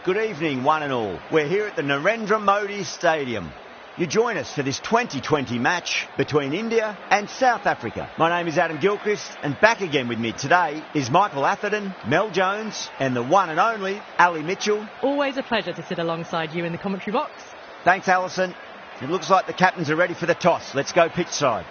Good evening, one and all. We're here at the Narendra Modi Stadium. You join us for this 2020 match between India and South Africa. My name is Adam Gilchrist, and back again with me today is Michael Atherton, Mel Jones, and the one and only Ali Mitchell. Always a pleasure to sit alongside you in the commentary box. Thanks, Alison. It looks like the captains are ready for the toss. Let's go pitch side.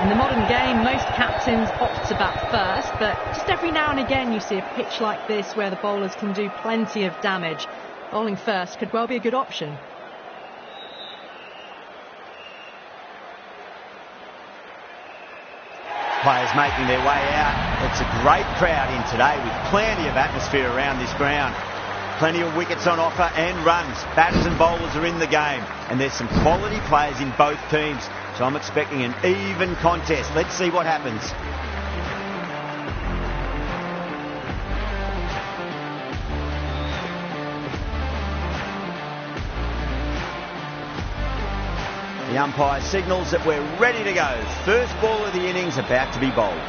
In the modern game, most captains opt to bat first, but just every now and again you see a pitch like this where the bowlers can do plenty of damage. Bowling first could well be a good option. Players making their way out. It's a great crowd in today with plenty of atmosphere around this ground. Plenty of wickets on offer and runs. Batters and bowlers are in the game, and there's some quality players in both teams. So I'm expecting an even contest. Let's see what happens. The umpire signals that we're ready to go. First ball of the innings about to be bowled.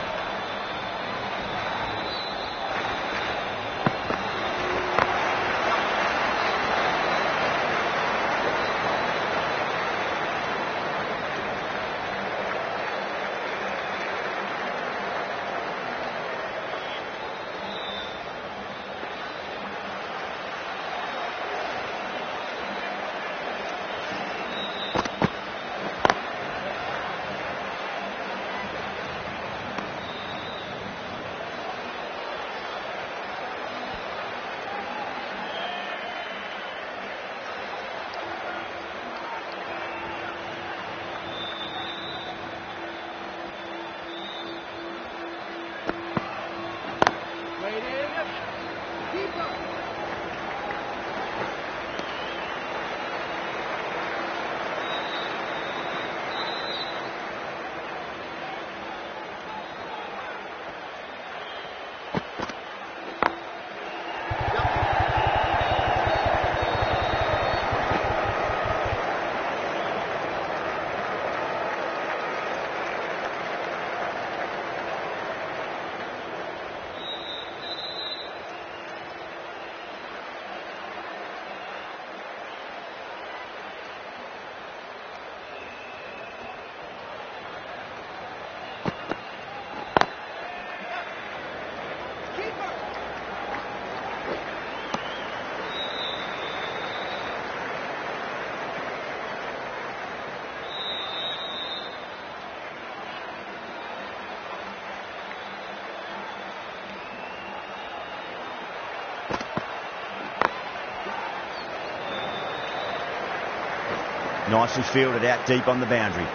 Nicely fielded out deep on the boundary.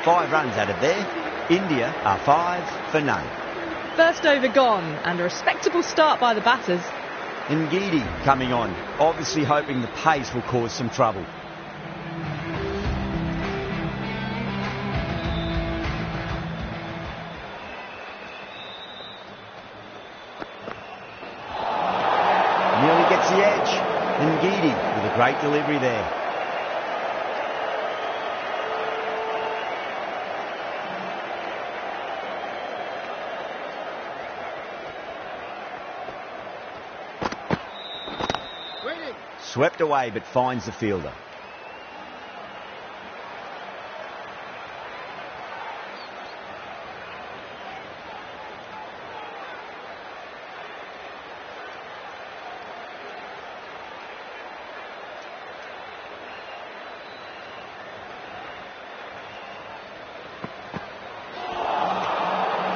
5 runs added there. India are 5 for none. First over gone, and a respectable start by the batters. Ngidi coming on, obviously hoping the pace will cause some trouble. Nearly gets the edge. Ngidi with a great delivery there. Swept away but finds the fielder.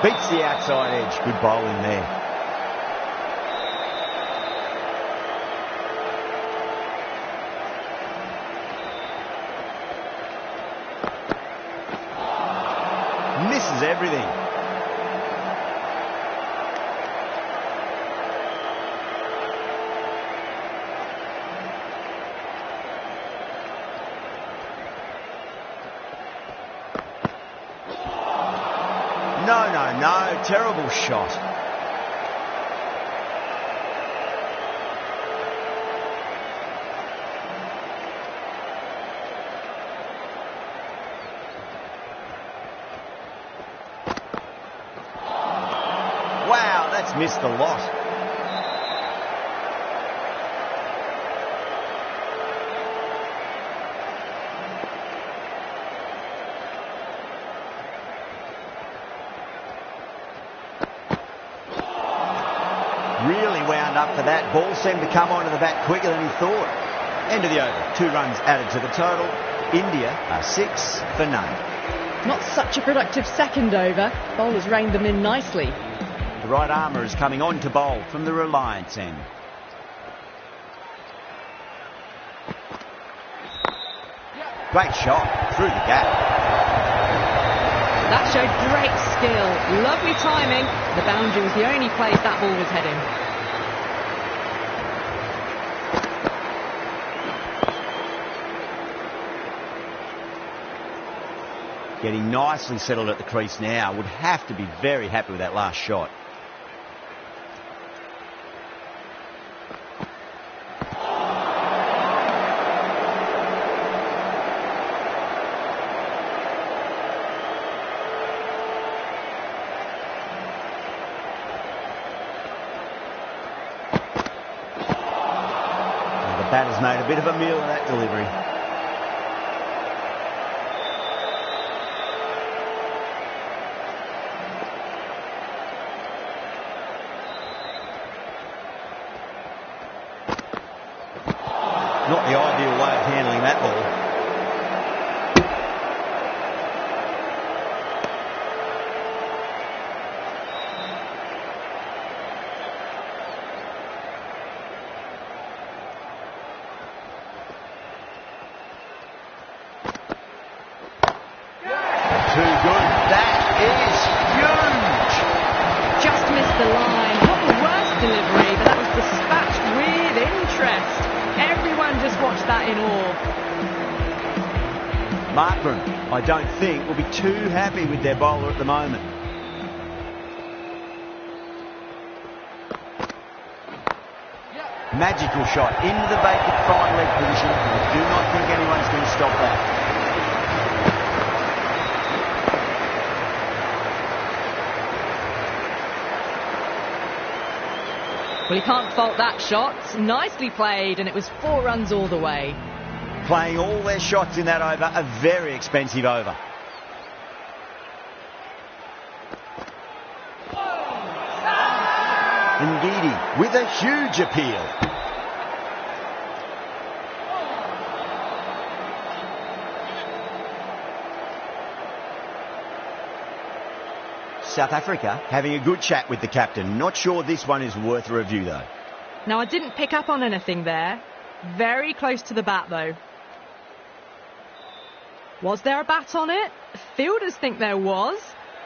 Beats the outside edge. Good bowling there. Misses everything. No. Terrible shot. that's missed the lot. Really wound up for that. Ball seemed to come onto the bat quicker than he thought. End of the over. 2 runs added to the total. India are 6 for none. Not such a productive second over. Bowlers reined them in nicely. The right armour is coming on to bowl from the Reliance end. Great shot through the gap. That showed great skill. Lovely timing. The boundary was the only place that ball was heading. Getting nicely settled at the crease now. Would have to be very happy with that last shot. The batter's made a bit of a meal of that delivery. Not the ideal way of handling that ball. Too good. That is huge. Just missed the line. Not the worst delivery, but that was dispatched with interest. Everyone just watched that in awe. Markram, I don't think, will be too happy with their bowler at the moment. Magical shot into the vacant fine leg position. I do not think anyone's going to stop that. Well, you can't fault that shot. Nicely played, and it was 4 runs all the way. Playing all their shots in that over, a very expensive over. Ngidi with a huge appeal. South Africa having a good chat with the captain. Not sure this one is worth a review though. Now, I didn't pick up on anything there. Very close to the bat though. Was there a bat on it? Fielders think there was.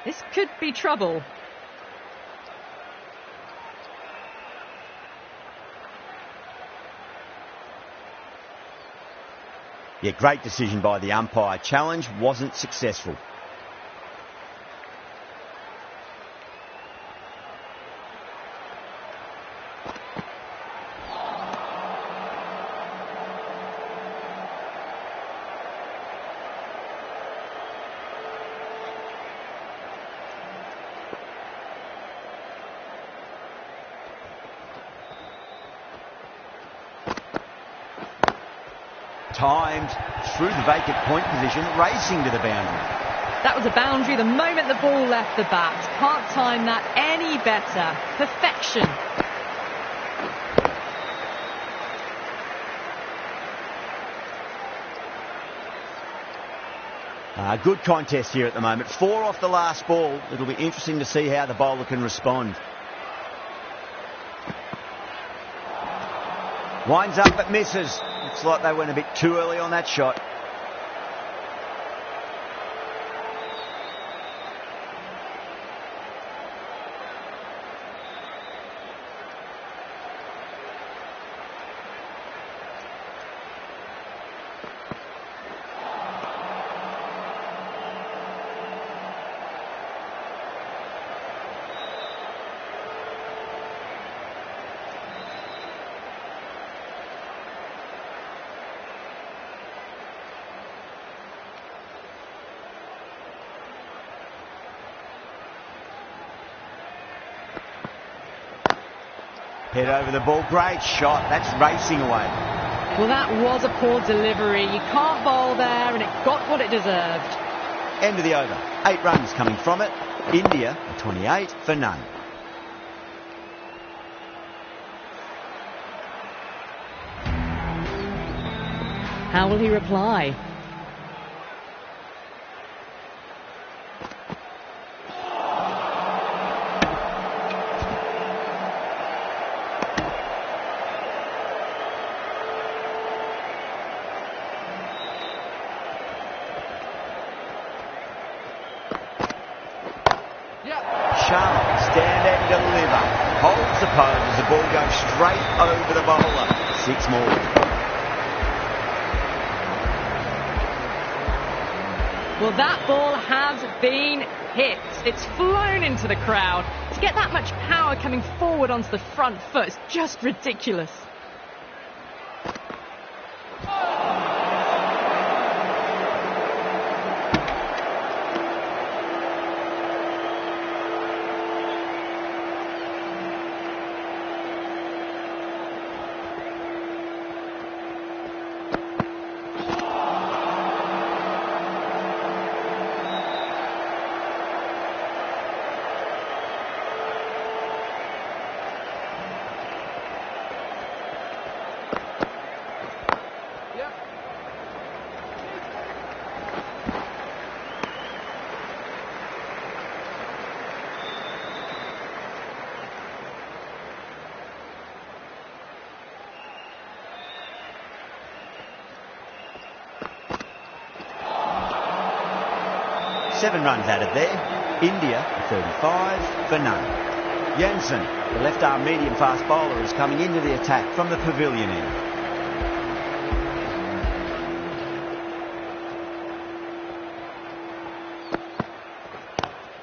This could be trouble. Yeah, great decision by the umpire. Challenge wasn't successful. Timed through the vacant point position, racing to the boundary. That was a boundary the moment the ball left the bat. Can't time that any better. Perfection. Good contest here at the moment. 4 off the last ball. It'll be interesting to see how the bowler can respond. Winds up but misses. Looks like they went a bit too early on that shot. Head over the ball. Great shot. That's racing away. Well, that was a poor delivery. You can't bowl there, and it got what it deserved. End of the over. 8 runs coming from it. India, 28 for none. How will he reply? Sharma, stand and deliver. Holds the pose as the ball goes straight over the bowler. 6 more. Well, that ball has been hit. It's flown into the crowd. To get that much power coming forward onto the front foot is just ridiculous. Seven runs added there. India, 35 for none. Jansen, the left-arm medium-fast bowler, is coming into the attack from the pavilion end.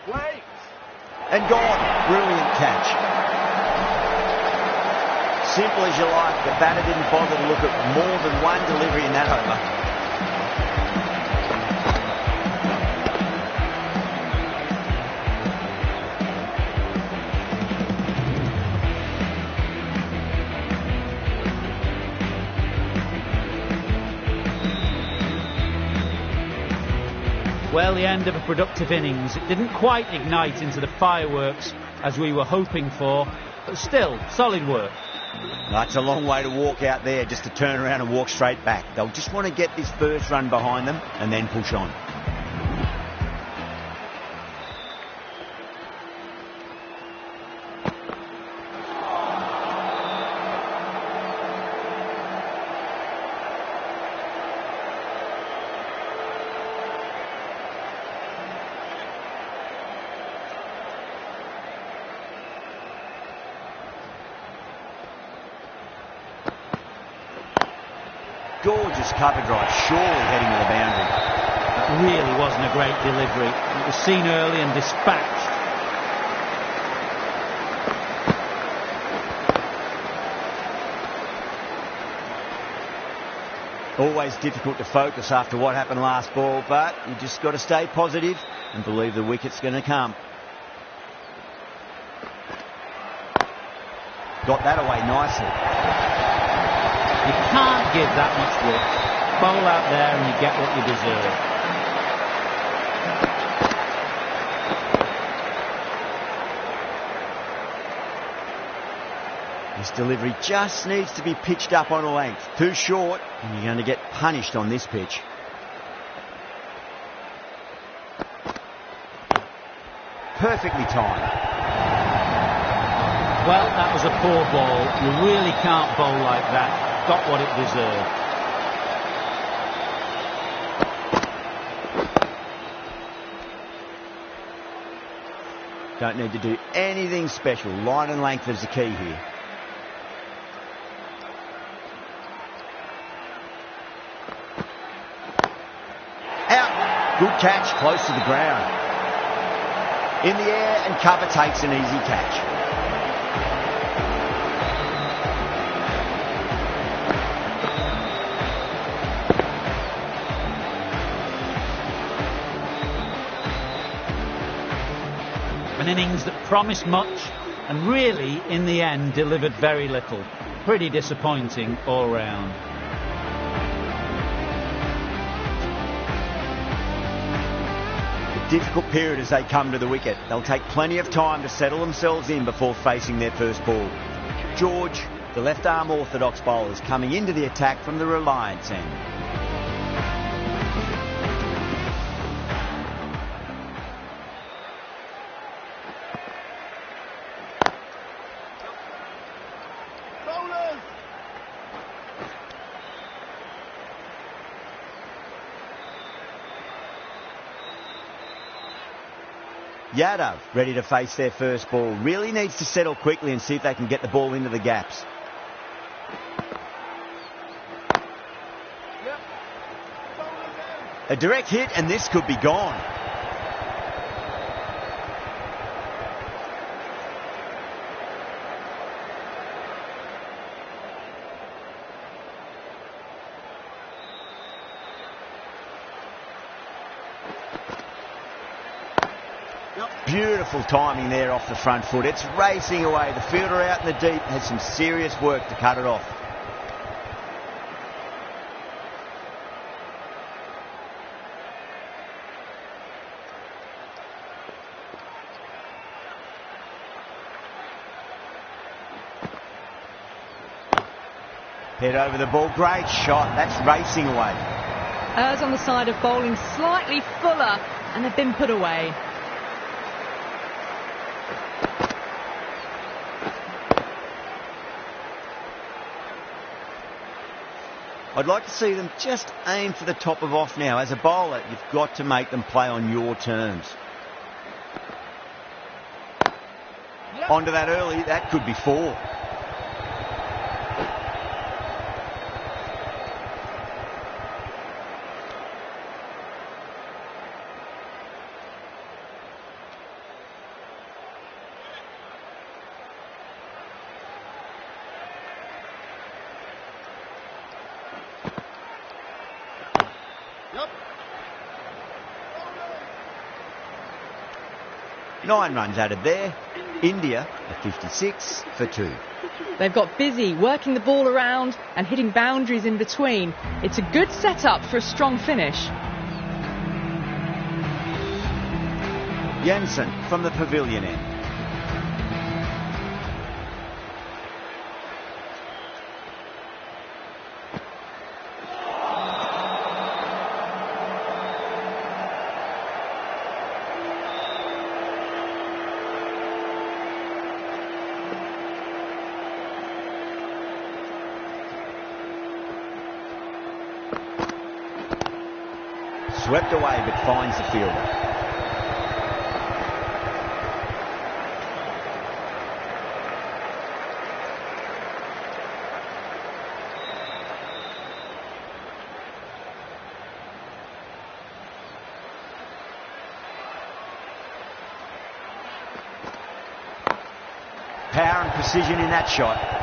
Wait! And gone. Brilliant catch. Simple as you like. The batter didn't bother to look at more than one delivery in that over. Well, the end of a productive innings. It didn't quite ignite into the fireworks as we were hoping for, but still, solid work. That's a long way to walk out there just to turn around and walk straight back. They'll just want to get this first run behind them and then push on. Gorgeous cover drive, surely heading to the boundary. That really wasn't a great delivery. It was seen early and dispatched. Always difficult to focus after what happened last ball, but you just got to stay positive and believe the wicket's going to come. Got that away nicely. You can't give that much width. Bowl out there and you get what you deserve. This delivery just needs to be pitched up on a length. Too short, and you're going to get punished on this pitch. Perfectly timed. Well, that was a poor ball. You really can't bowl like that. Got what it deserved. Don't need to do anything special. Line and length is the key here. Out. Good catch, close to the ground. In the air, and cover takes an easy catch. An innings that promised much, and really, in the end, delivered very little. Pretty disappointing all round. A difficult period as they come to the wicket. They'll take plenty of time to settle themselves in before facing their first ball. George, the left-arm orthodox bowler, is coming into the attack from the Reliance end. Yadav, ready to face their first ball, really needs to settle quickly and see if they can get the ball into the gaps. A direct hit and this could be gone. Beautiful timing there off the front foot. It's racing away. The fielder out in the deep has some serious work to cut it off. Head over the ball. Great shot. That's racing away. Errs on the side of bowling slightly fuller, and they've been put away. I'd like to see them just aim for the top of off now. As a bowler, you've got to make them play on your terms. Onto that early, that could be 4. Yep. 9 runs added there. India at 56 for 2. They've got busy working the ball around and hitting boundaries in between. It's a good setup for a strong finish. Jensen from the pavilion end. Swept away but finds the fielder. Power and precision in that shot.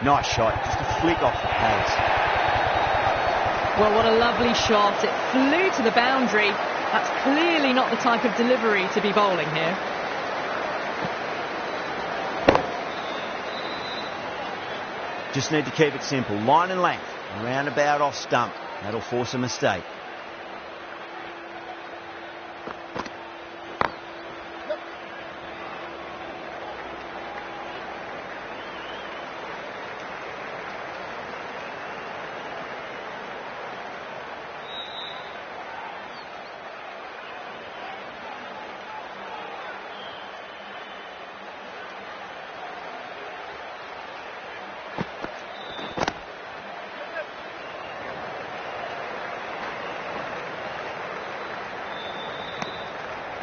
Nice shot, just a flick off the pace. Well, what a lovely shot. It flew to the boundary. That's clearly not the type of delivery to be bowling here. Just need to keep it simple. Line and length, around about off stump. That'll force a mistake.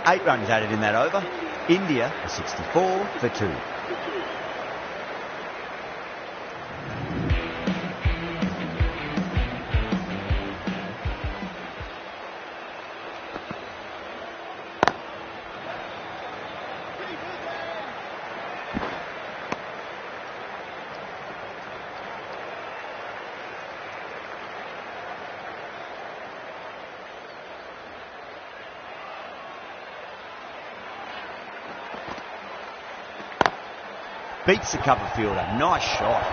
Eight runs added in that over. India 64 for 2. beats the cover fielder. Nice shot.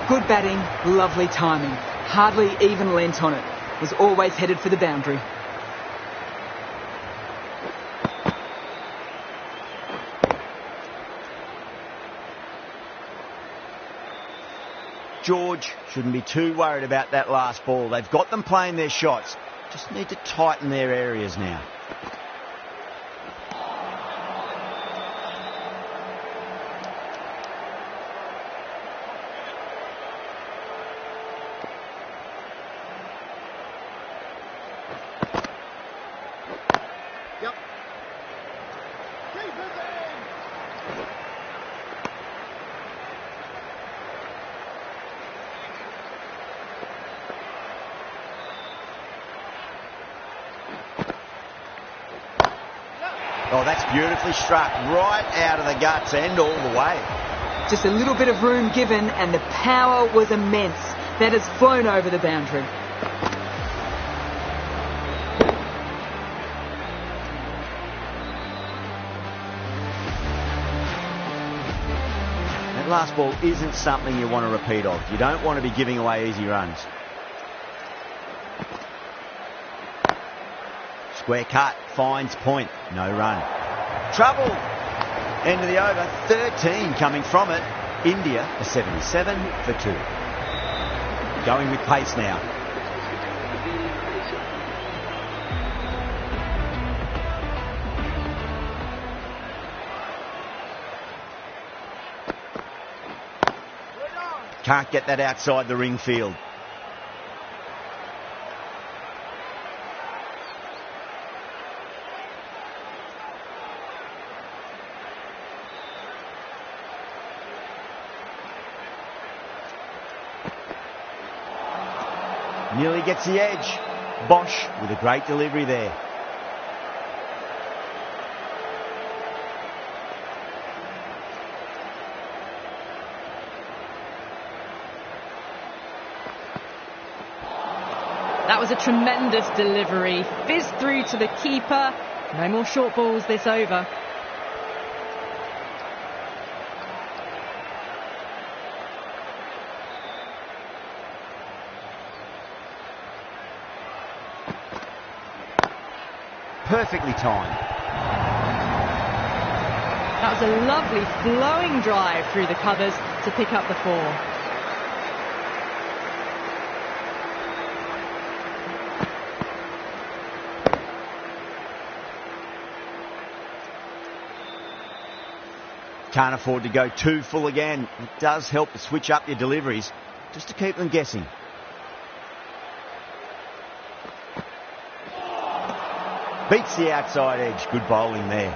Good batting, lovely timing. Hardly even leant on it. Was always headed for the boundary. George shouldn't be too worried about that last ball. They've got them playing their shots. Just need to tighten their areas now. Yep. Keep it in. Oh, that's beautifully struck. Right out of the guts and all the way. Just a little bit of room given and the power was immense. That has flown over the boundary. That last ball isn't something you want to repeat of. You don't want to be giving away easy runs. Square cut, finds point, no run. Trouble! End of the over, 13 coming from it. India a 77 for 2. Going with pace now. Can't get that outside the ring field. Nearly gets the edge. Bosch with a great delivery there. That was a tremendous delivery. Fizzed through to the keeper. No more short balls this over. Perfectly timed. That was a lovely flowing drive through the covers to pick up the 4. Can't afford to go too full again. It does help to switch up your deliveries just to keep them guessing. Beats the outside edge. Good bowling there.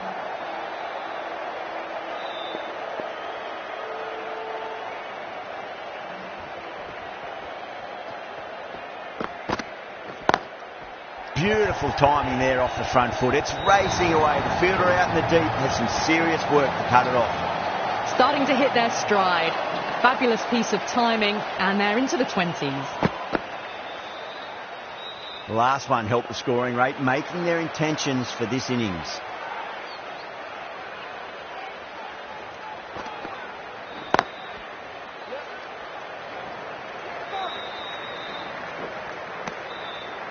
Beautiful timing there off the front foot. It's racing away. The fielder out in the deep has some serious work to cut it off. Starting to hit their stride. Fabulous piece of timing, and they're into the 20s. The last one helped the scoring rate, making their intentions for this innings.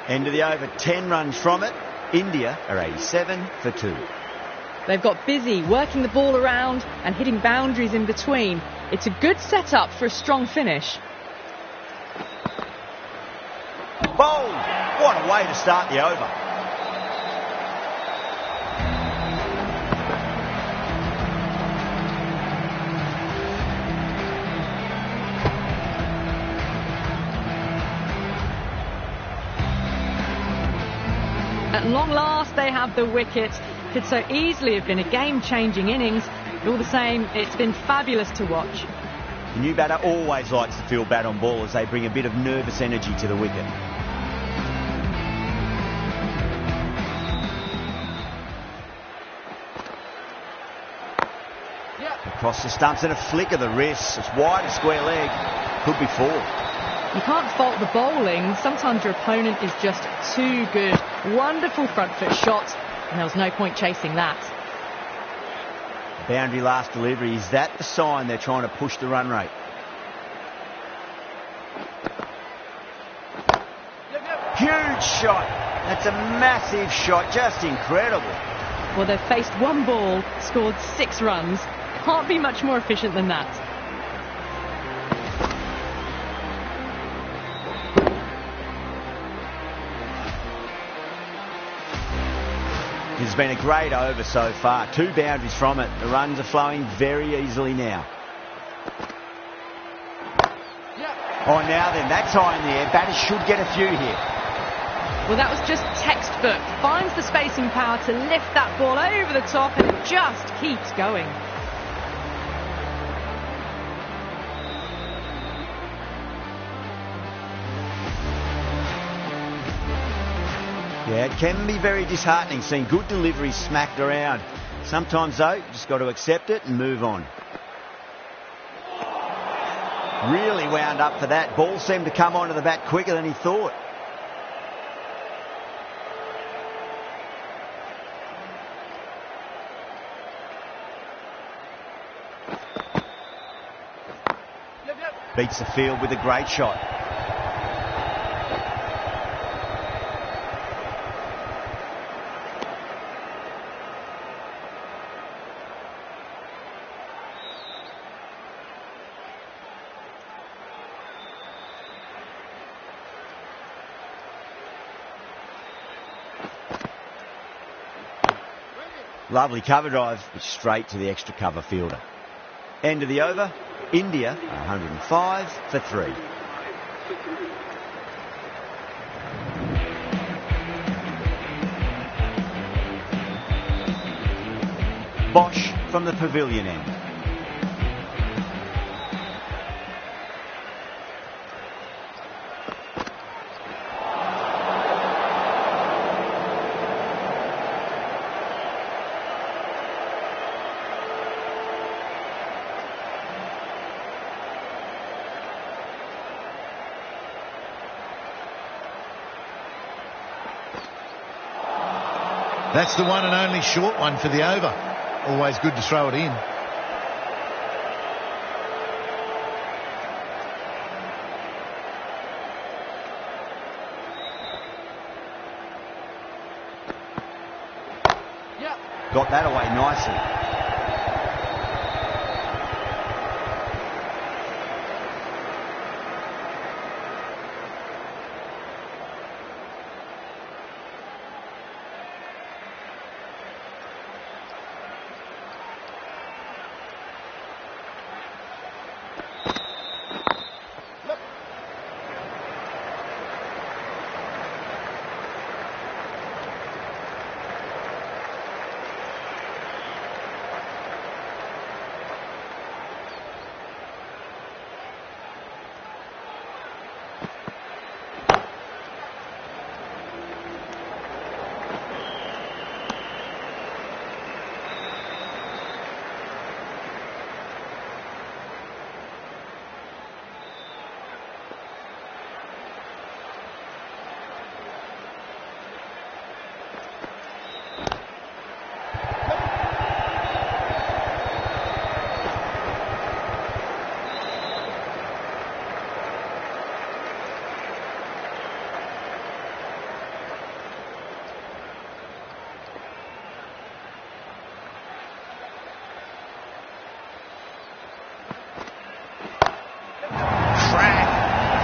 End of the over, 10 runs from it. India are 87 for 2. They've got busy working the ball around and hitting boundaries in between. It's a good setup for a strong finish. Bowled! What a way to start the over. At long last, they have the wicket. Could so easily have been a game-changing innings. But all the same, it's been fabulous to watch. The new batter always likes to feel bat on ball as they bring a bit of nervous energy to the wicket. Across the stumps and a flick of the wrist. It's wide, a square leg. Could be 4. You can't fault the bowling. Sometimes your opponent is just too good. Wonderful front foot shot, and there was no point chasing that. Boundary last delivery. Is that the sign they're trying to push the run rate? Huge shot. That's a massive shot. Just incredible. Well, they've faced one ball, scored 6 runs. Can't be much more efficient than that. This has been a great over so far. 2 boundaries from it. The runs are flowing very easily now. Oh, now then, that's high in the air. Batters should get a few here. Well, that was just textbook. Finds the spacing power to lift that ball over the top, and it just keeps going. Yeah, it can be very disheartening seeing good deliveries smacked around. Sometimes, though, you just got to accept it and move on. Really wound up for that. Ball seemed to come onto the bat quicker than he thought. Beats the field with a great shot. Lovely cover drive, straight to the extra cover fielder. End of the over. India 105 for 3. Bosch from the pavilion end. That's the one and only short one for the over. Always good to throw it in. Got that away nicely.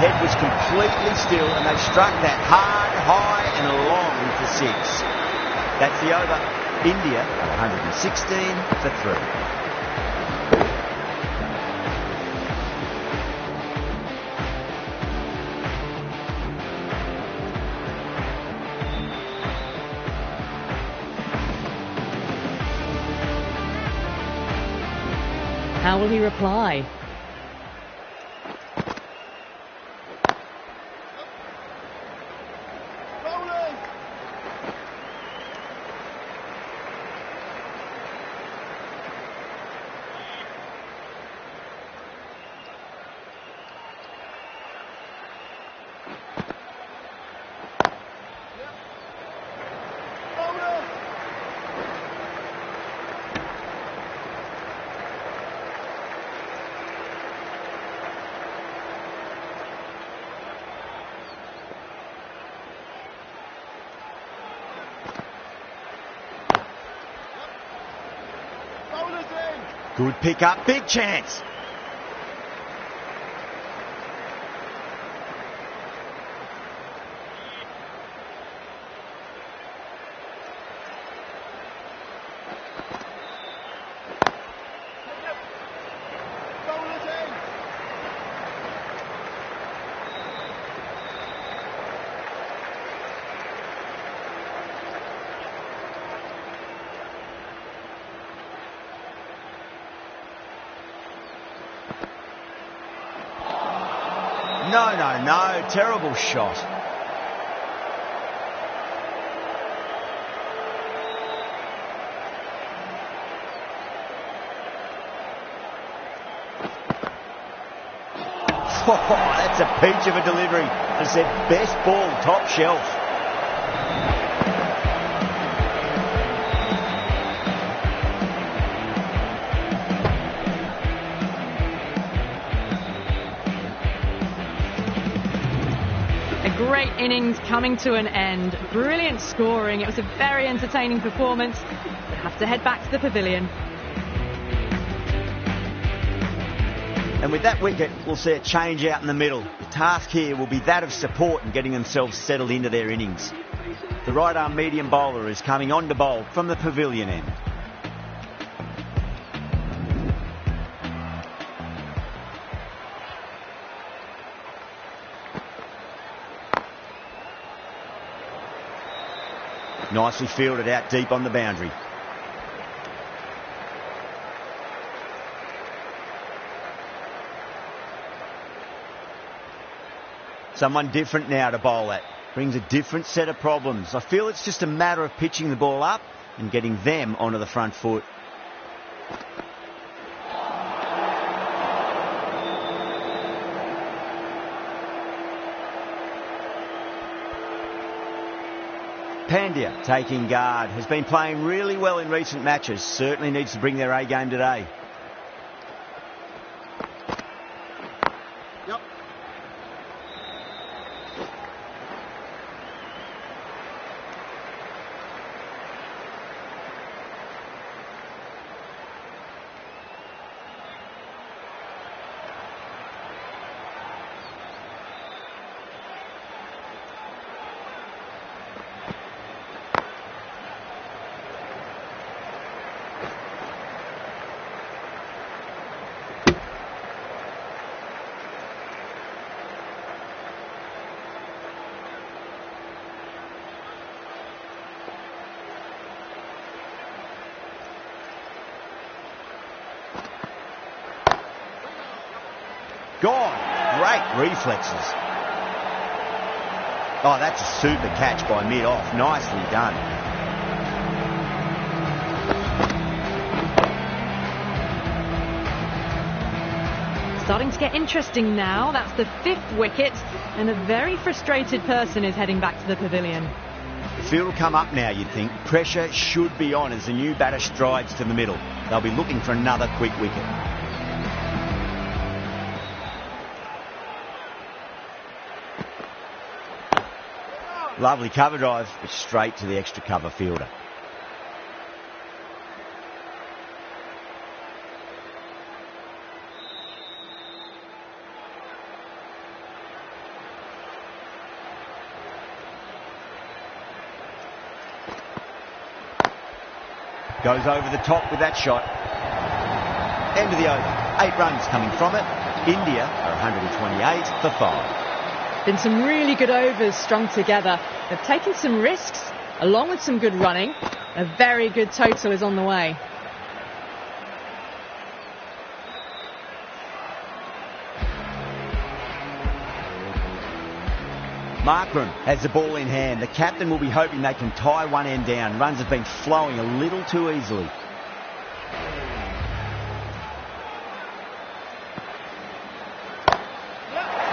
Head was completely still and they struck that hard, high and long for 6. That's the over. India 116 for 3. How will he reply? Good pick up, big chance. Bowler's in. No. Terrible shot. Oh, that's a peach of a delivery. As I said, best ball, top shelf. Great innings coming to an end. Brilliant scoring. It was a very entertaining performance. We'll have to head back to the pavilion. And with that wicket, we'll see a change out in the middle. The task here will be that of support and getting themselves settled into their innings. The right-arm medium bowler is coming on to bowl from the pavilion end. Nicely fielded out deep on the boundary. Someone different now to bowl at. Brings a different set of problems. I feel it's just a matter of pitching the ball up and getting them onto the front foot. Pandya taking guard. Has been playing really well in recent matches. Certainly needs to bring their A game today. Yep. Gone. Great reflexes. Oh, that's a super catch by mid-off. Nicely done. Starting to get interesting now. That's the 5th wicket, and a very frustrated person is heading back to the pavilion. The field will come up now, you'd think. Pressure should be on as the new batter strides to the middle. They'll be looking for another quick wicket. Lovely cover drive, but straight to the extra cover fielder. Goes over the top with that shot. End of the over. 8 runs coming from it. India are 128 for 5. Been some really good overs strung together. They've taken some risks, along with some good running. A very good total is on the way. Markram has the ball in hand. The captain will be hoping they can tie one end down. Runs have been flowing a little too easily.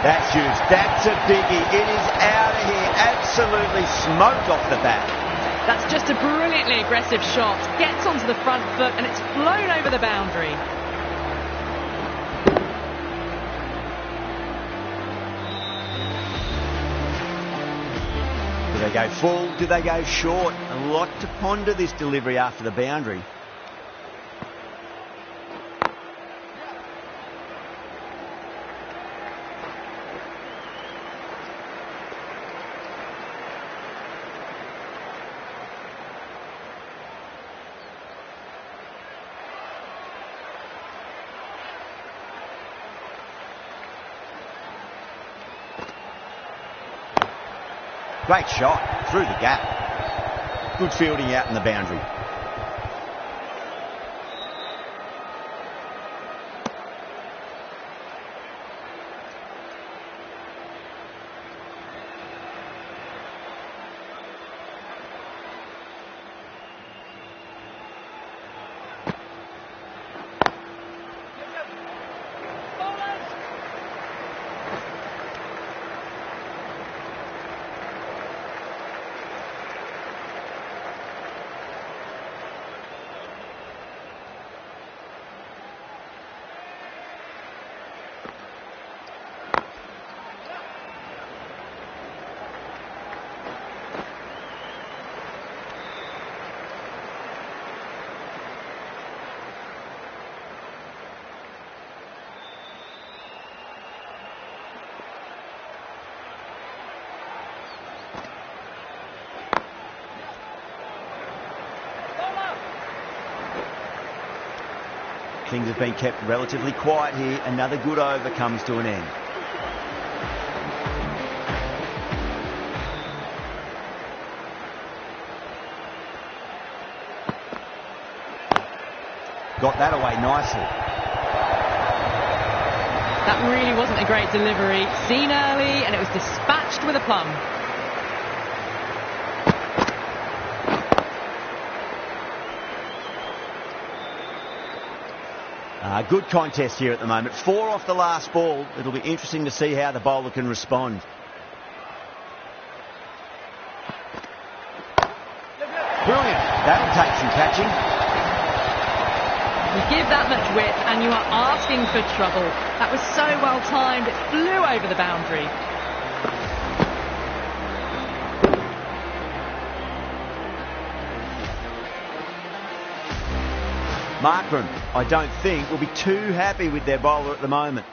That's huge. That's a biggie. It is out of here. Absolutely smoked off the bat. That's just a brilliantly aggressive shot. Gets onto the front foot and it's flown over the boundary. Do they go full? Do they go short? A lot to ponder this delivery after the boundary. Great shot through the gap. Good fielding out in the boundary. Things have been kept relatively quiet here. Another good over comes to an end. Got that away nicely. That really wasn't a great delivery. Seen early, and it was dispatched with a plum. Good contest here at the moment. 4 off the last ball. It'll be interesting to see how the bowler can respond. Brilliant. That'll take some catching. You give that much width and you are asking for trouble. That was so well timed. It flew over the boundary. Markram, I don't think, will be too happy with their bowler at the moment.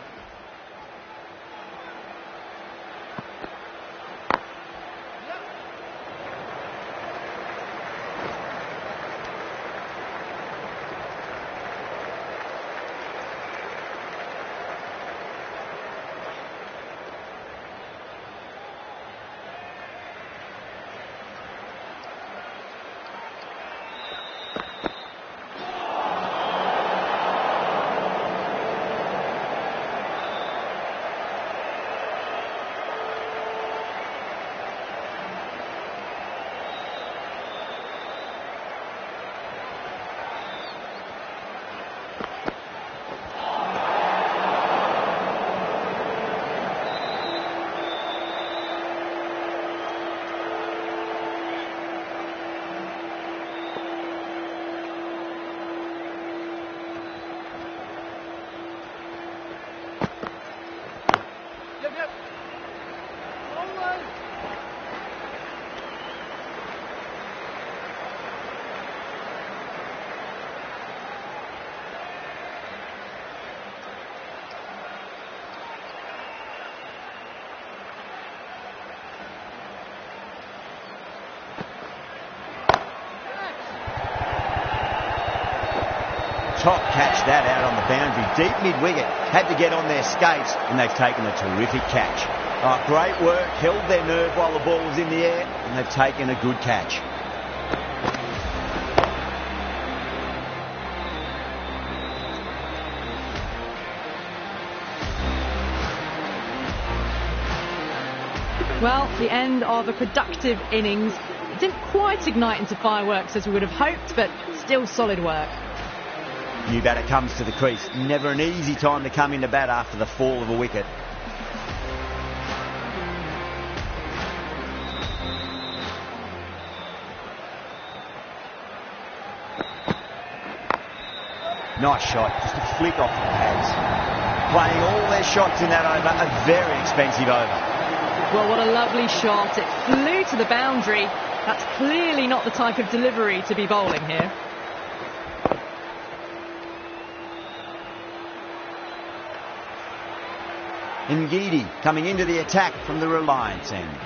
Top catch that out on the boundary, deep mid-wicket, had to get on their skates, and they've taken a terrific catch. Great work, held their nerve while the ball was in the air, and they've taken a good catch. Well, the end of a productive innings. It didn't quite ignite into fireworks as we would have hoped, but still solid work. New batter comes to the crease. Never an easy time to come into bat after the fall of a wicket. Nice shot, just a flick off the pads. Playing all their shots in that over, a very expensive over. Well, what a lovely shot. It flew to the boundary. That's clearly not the type of delivery to be bowling here. Ngidi coming into the attack from the Reliance end.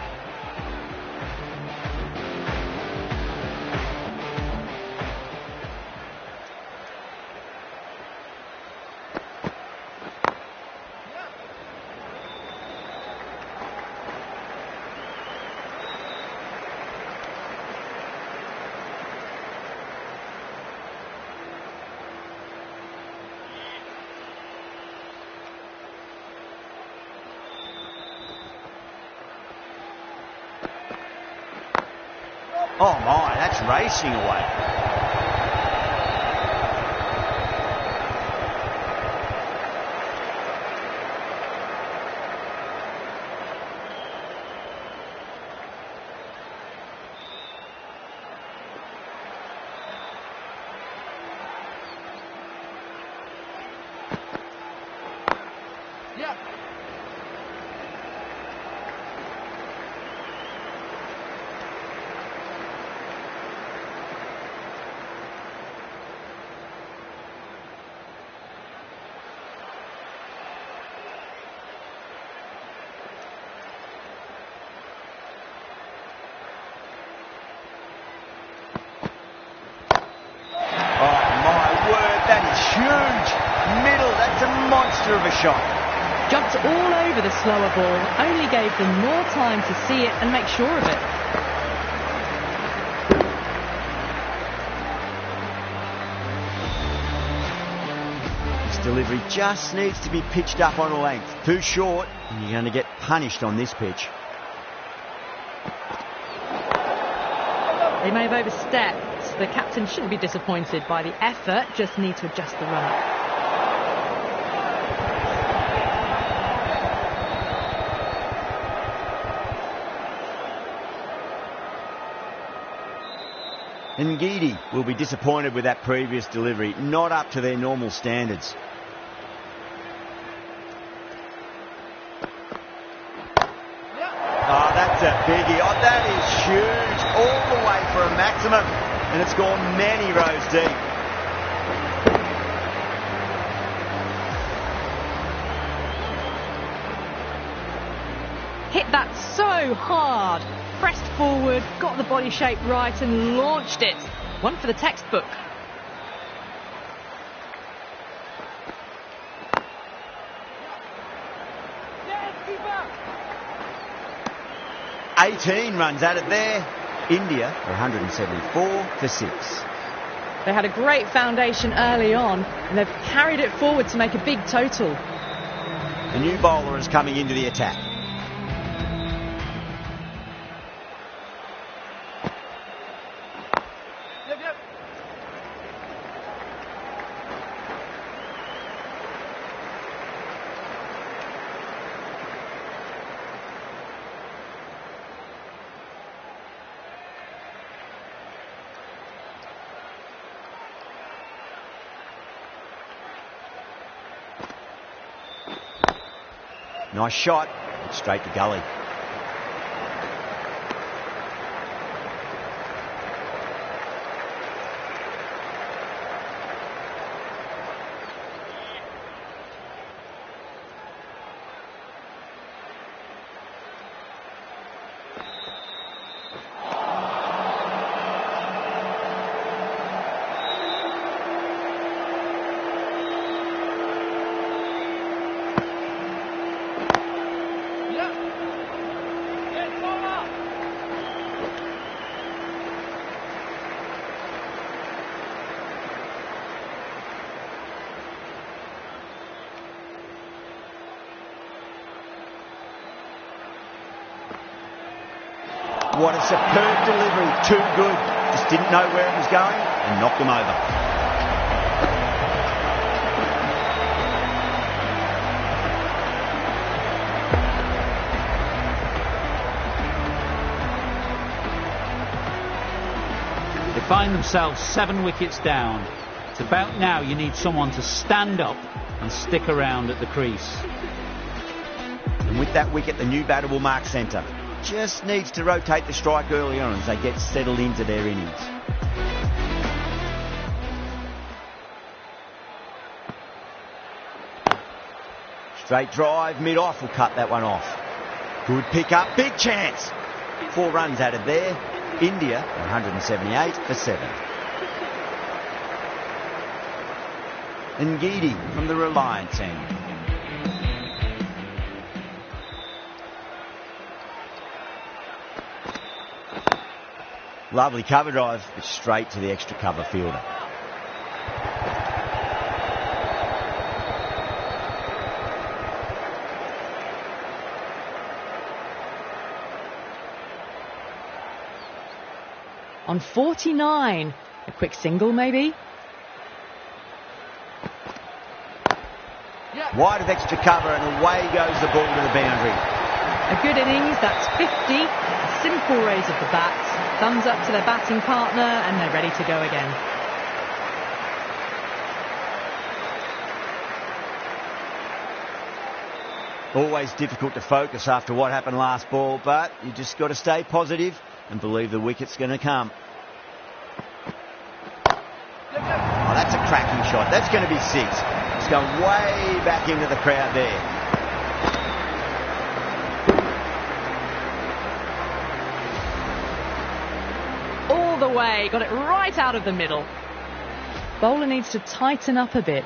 Oh my, that's racing away. Huge middle, that's a monster of a shot. Jumped all over the slower ball, only gave them more time to see it and make sure of it. This delivery just needs to be pitched up on a length. Too short, and you're going to get punished on this pitch. They may have overstepped. The captain shouldn't be disappointed by the effort, just need to adjust the run-up. Ngidi will be disappointed with that previous delivery, not up to their normal standards. Oh, that's a biggie. Oh, that is huge. All the way for a maximum. And it's gone many rows deep. Hit that so hard. Pressed forward, got the body shape right and launched it. One for the textbook. Yes, keeper. 18 runs at it there. India are 174 for 6. They had a great foundation early on and they've carried it forward to make a big total. The new bowler is coming into the attack. Yep. Nice shot, straight to gully. What a superb delivery, too good. Just didn't know where it was going and knocked them over. They find themselves 7 wickets down. It's about now you need someone to stand up and stick around at the crease. And with that wicket, the new batter will mark centre. Just needs to rotate the strike early on as they get settled into their innings. Straight drive, mid-off will cut that one off. Good pick up, big chance. 4 runs added there. India 178 for 7. Ngidi from the Reliance end. Lovely cover drive, but straight to the extra cover fielder. on 49. A quick single, maybe? Wide of extra cover, and away goes the ball to the boundary. A good innings, that's 50. A simple raise of the bats. Thumbs up to their batting partner, and they're ready to go again. Always difficult to focus after what happened last ball, but you just got to stay positive and believe the wicket's going to come. Oh, that's a cracking shot. That's going to be 6. It's going way back into the crowd there. All the way, got it right out of the middle. Bowler needs to tighten up a bit.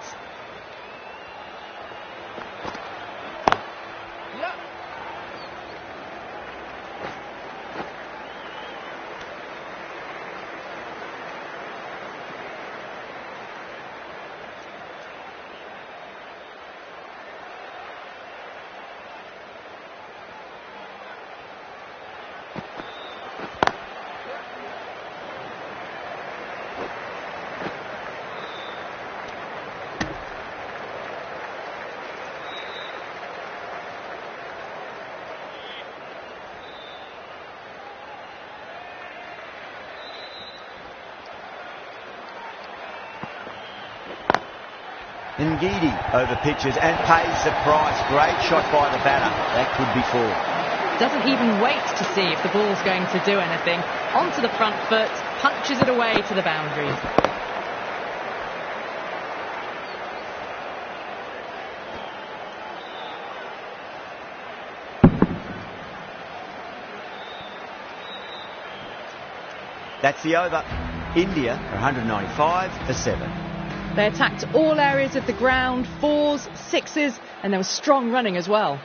Ngidi over pitches and pays the price. Great shot by the batter. That could be 4. Doesn't even wait to see if the ball's going to do anything. Onto the front foot, punches it away to the boundary. That's the over. India are 195 for 7. They attacked all areas of the ground, 4s, 6s, and there was strong running as well.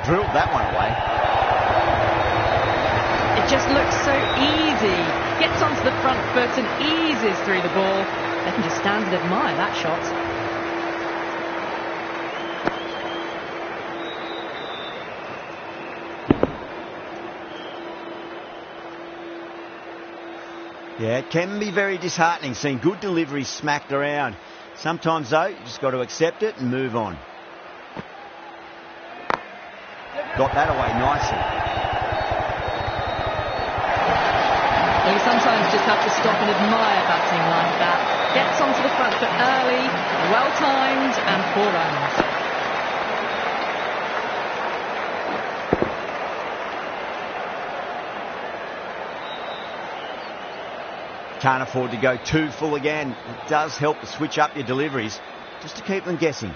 Drilled that one away. It just looks so easy. Gets onto the front foot and eases through the ball. They can just stand and admire that shot. Yeah, it can be very disheartening seeing good deliveries smacked around. Sometimes, though, you just got to accept it and move on. Got that away nicely. You sometimes just have to stop and admire batting like that. Gets onto the front foot early, well timed, and 4 runs. Can't afford to go too full again. It does help to switch up your deliveries just to keep them guessing.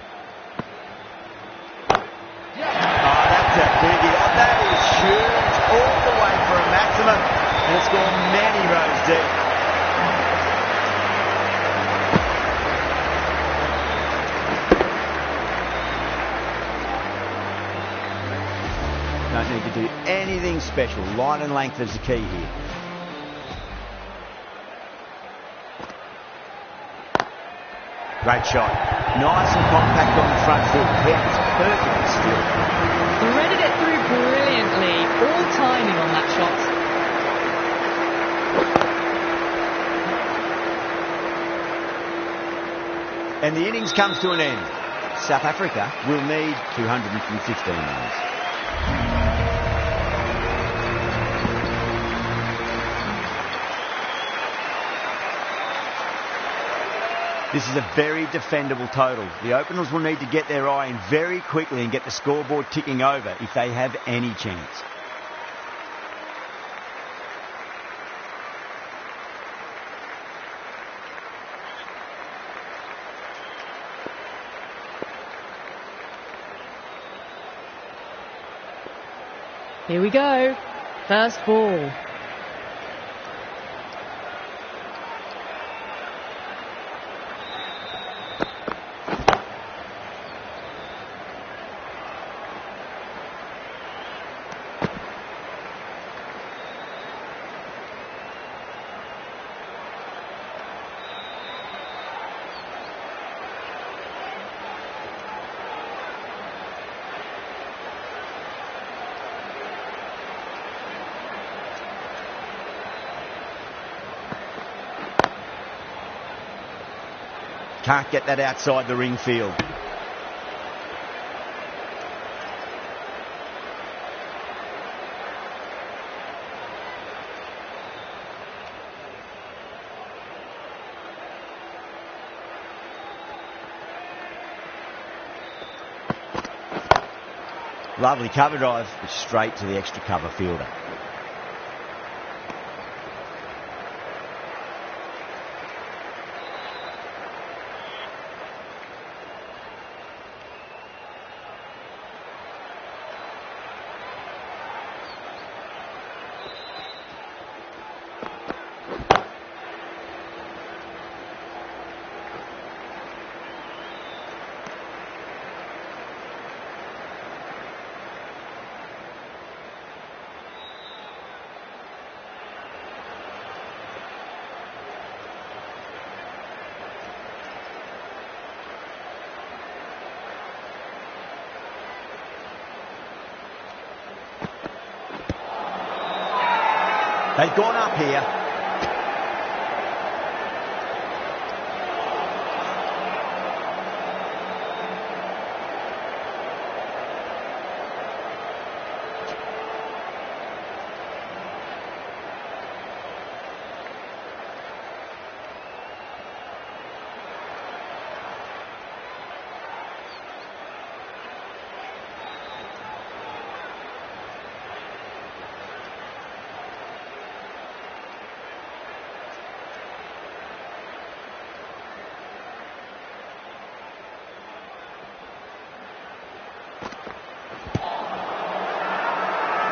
That is huge, all the way for a maximum, and it's gone many rows deep. Don't need to do anything special. Line and length is the key here. Great shot. Nice and compact on the front foot. Head is perfectly still. Threaded it through brilliantly. All timing on that shot. And the innings comes to an end. South Africa will need 215 runs. This is a very defendable total. The openers will need to get their eye in very quickly and get the scoreboard ticking over if they have any chance. Here we go. First ball. Can't get that outside the ring field. Lovely cover drive, but straight to the extra cover fielder. They've gone up here.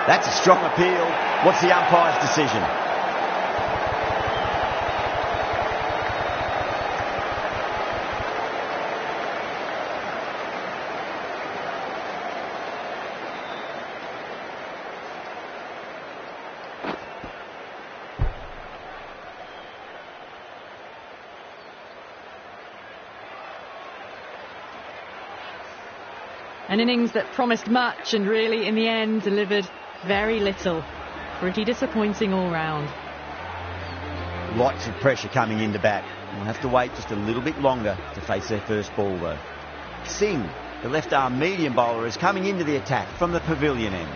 That's a strong appeal. What's the umpire's decision? An innings that promised much and really, in the end, delivered very little. Pretty disappointing all round. Lots of pressure coming into bat. We'll have to wait just a little bit longer to face their first ball, though. Singh, the left-arm medium bowler, is coming into the attack from the pavilion end.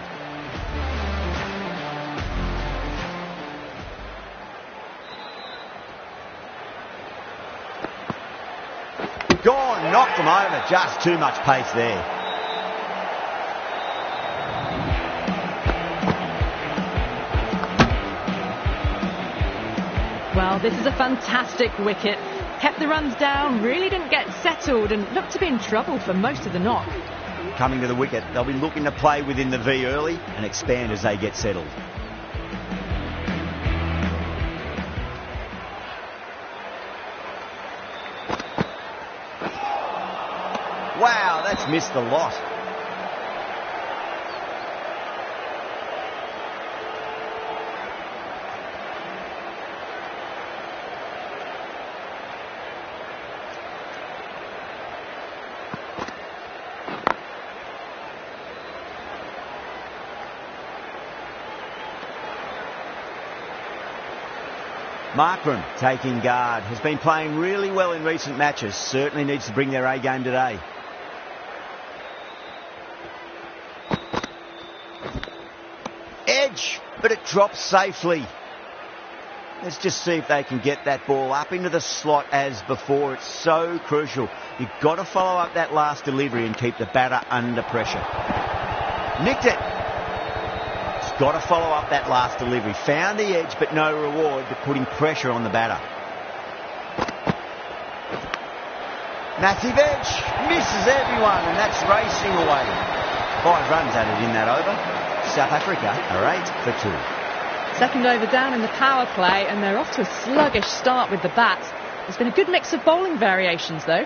Gone, knocked them over. Just too much pace there. Well, this is a fantastic wicket. Kept the runs down, really didn't get settled and looked to be in trouble for most of the knock. Coming to the wicket, they'll be looking to play within the V early and expand as they get settled. Wow, that's missed the lot. Markram taking guard, has been playing really well in recent matches, certainly needs to bring their A game today. Edge, but it drops safely. Let's just see if they can get that ball up into the slot as before. It's so crucial. You've got to follow up that last delivery and keep the batter under pressure. Nicked it. Got to follow up that last delivery. Found the edge, but no reward for putting pressure on the batter. Massive edge. Misses everyone, and that's racing away. 5 runs added in that over. South Africa are 8 for 2. Second over down in the power play, and they're off to a sluggish start with the bat. There's been a good mix of bowling variations, though.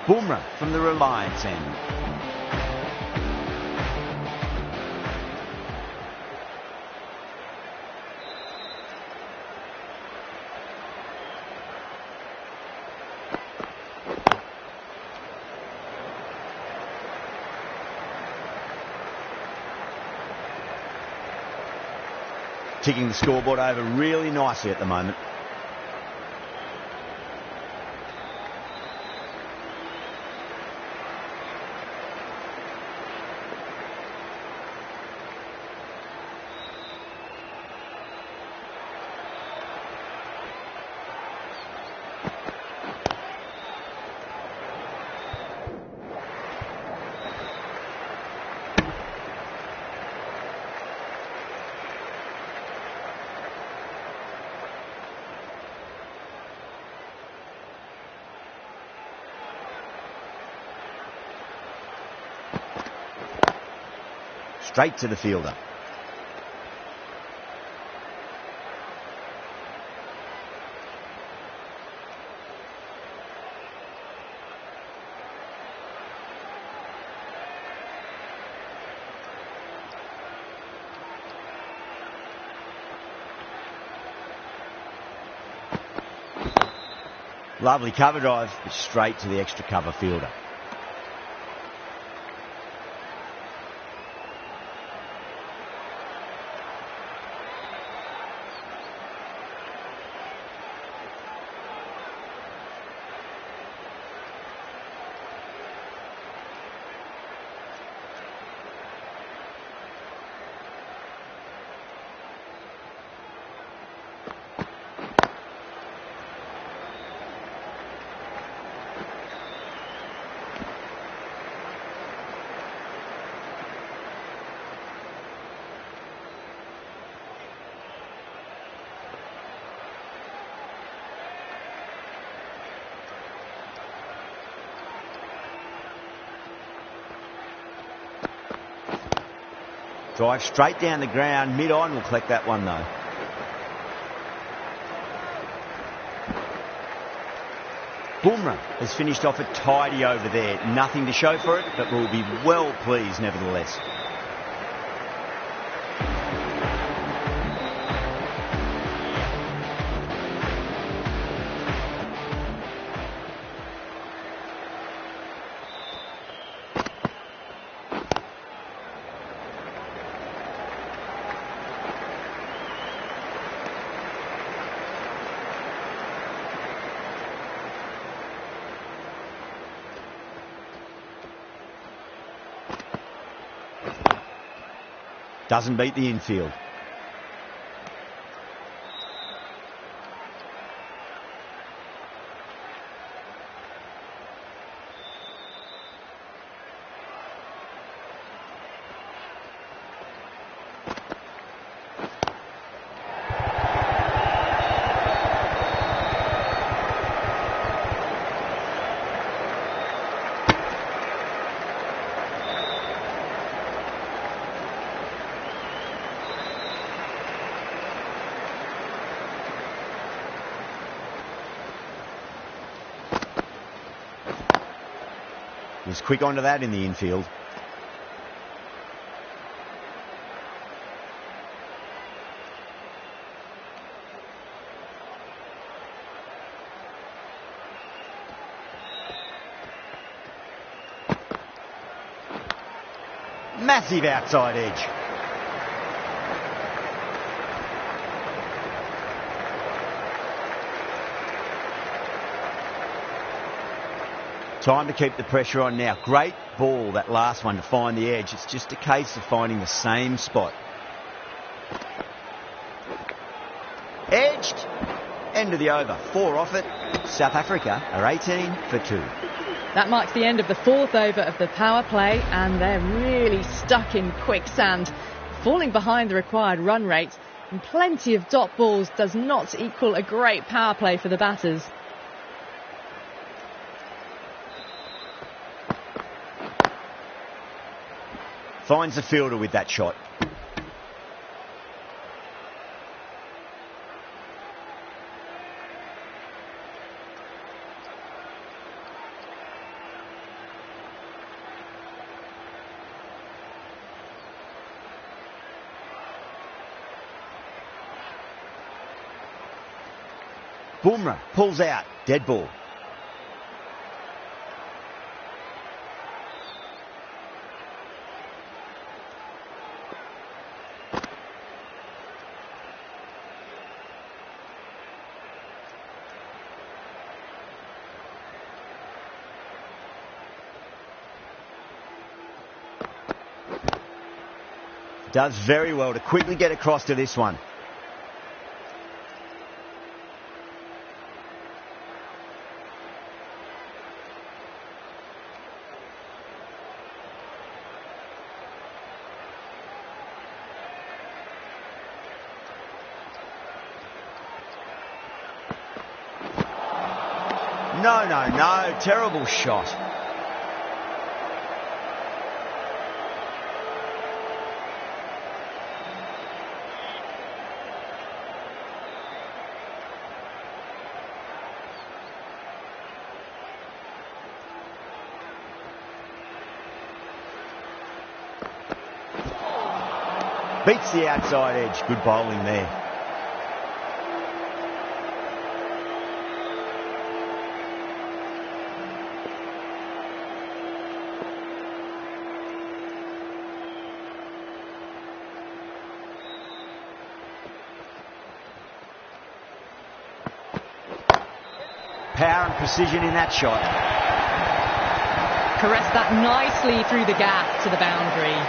Bumrah from the Reliance end. Ticking the scoreboard over really nicely at the moment. Straight to the fielder. Lovely cover drive, but straight to the extra cover fielder. Drive straight down the ground, mid-on will collect that one though. Bumrah has finished off a tidy over there. Nothing to show for it, but will be well pleased nevertheless. Doesn't beat the infield. Was quick onto that in the infield. Massive outside edge. Time to keep the pressure on now. Great ball, that last one, to find the edge. It's just a case of finding the same spot. Edged. End of the over. 4 off it. South Africa are 18 for 2. That marks the end of the 4th over of the power play, and they're really stuck in quicksand, falling behind the required run rate, and plenty of dot balls does not equal a great power play for the batters. Finds the fielder with that shot. Bumrah pulls out. Dead ball. Does very well to quickly get across to this one. No. Terrible shot. Beats the outside edge. Good bowling there. Power and precision in that shot. Caressed that nicely through the gap to the boundary.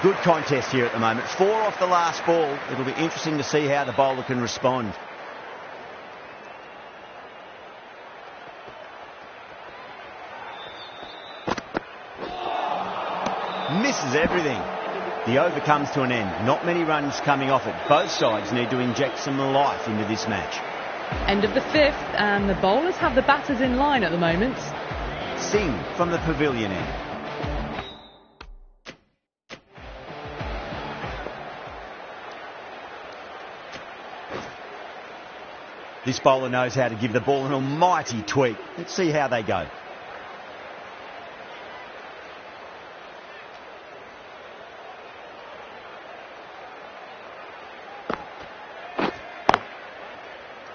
Good contest here at the moment. 4 off the last ball. It'll be interesting to see how the bowler can respond. Misses everything. The over comes to an end. Not many runs coming off it. Both sides need to inject some life into this match. End of the 5th, and the bowlers have the batters in line at the moment. Singh from the pavilion end. This bowler knows how to give the ball an almighty tweak. Let's see how they go.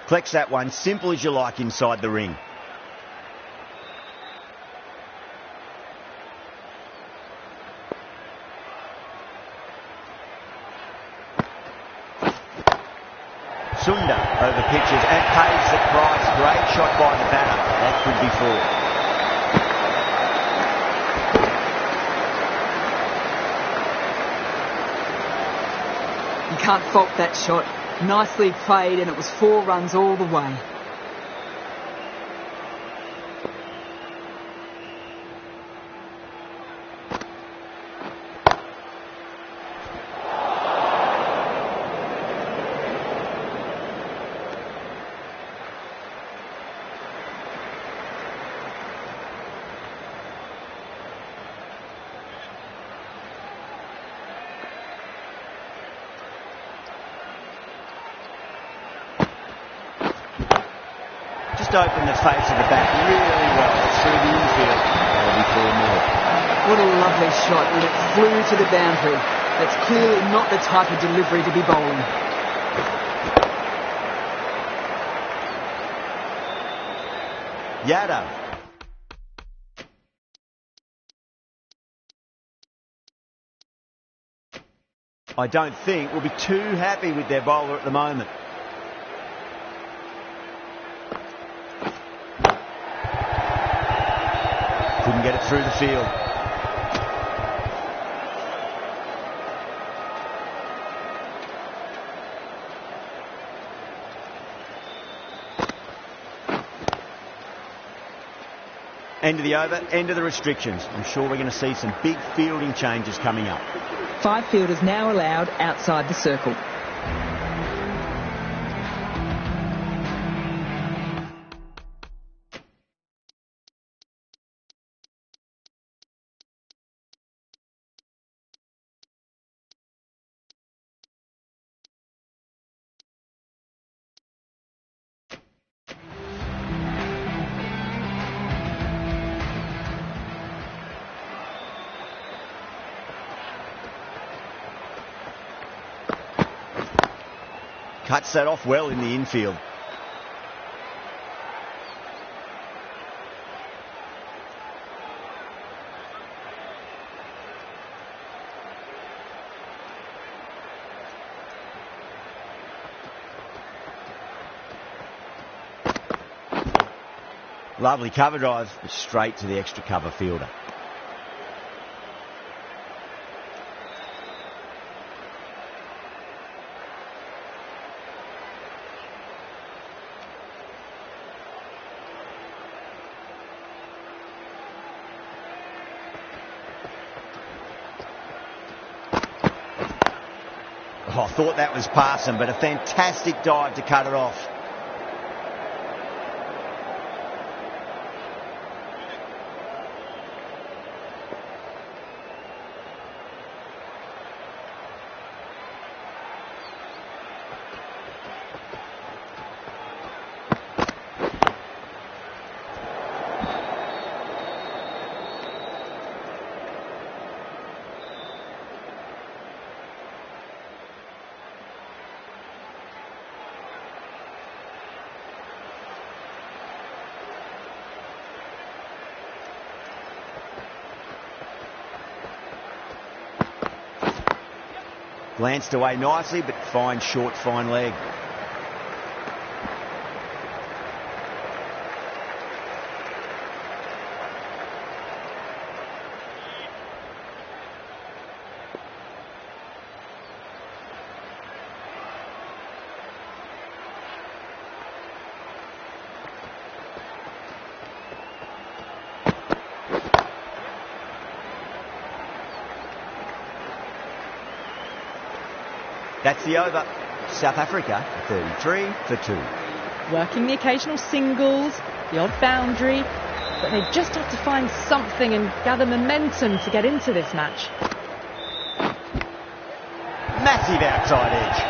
Collects that one, simple as you like, inside the ring. Sunda over pitches and pays the price. Great shot by the batter. That could be 4. You can't fault that shot. Nicely played, and it was 4 runs all the way. Open the face of the bat really well through the infield. That'll be 4 more. What a lovely shot when it flew to the boundary. That's clearly not the type of delivery to be bowling. Yadav. I don't think we'll be too happy with their bowler at the moment. Couldn't get it through the field. End of the over, end of the restrictions. I'm sure we're going to see some big fielding changes coming up. 5 fielders now allowed outside the circle. Cuts that off well in the infield. Lovely cover drive, but straight to the extra cover fielder. Oh, I thought that was passing, but a fantastic dive to cut it off. Glanced away nicely, but fine short, fine leg. That's the over. South Africa, 33 for 2. Working the occasional singles, the odd boundary, but they just have to find something and gather momentum to get into this match. Massive outside edge.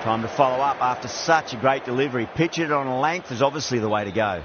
Time to follow up after such a great delivery. Pitch it on a length is obviously the way to go.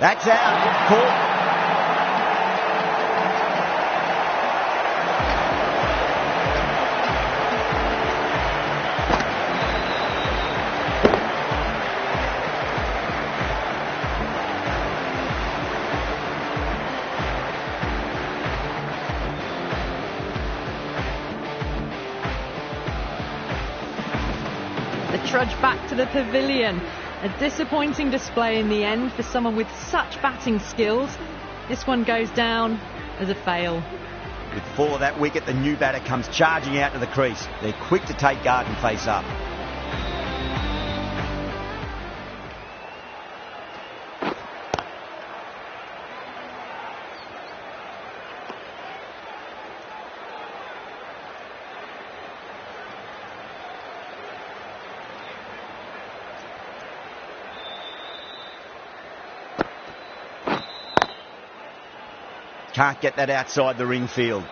That's out. Caught. The trudge back to the pavilion. A disappointing display in the end for someone with such batting skills. This one goes down as a fail. With the fall of that wicket, the new batter comes charging out to the crease. They're quick to take guard and face up. Can't get that outside the ring field.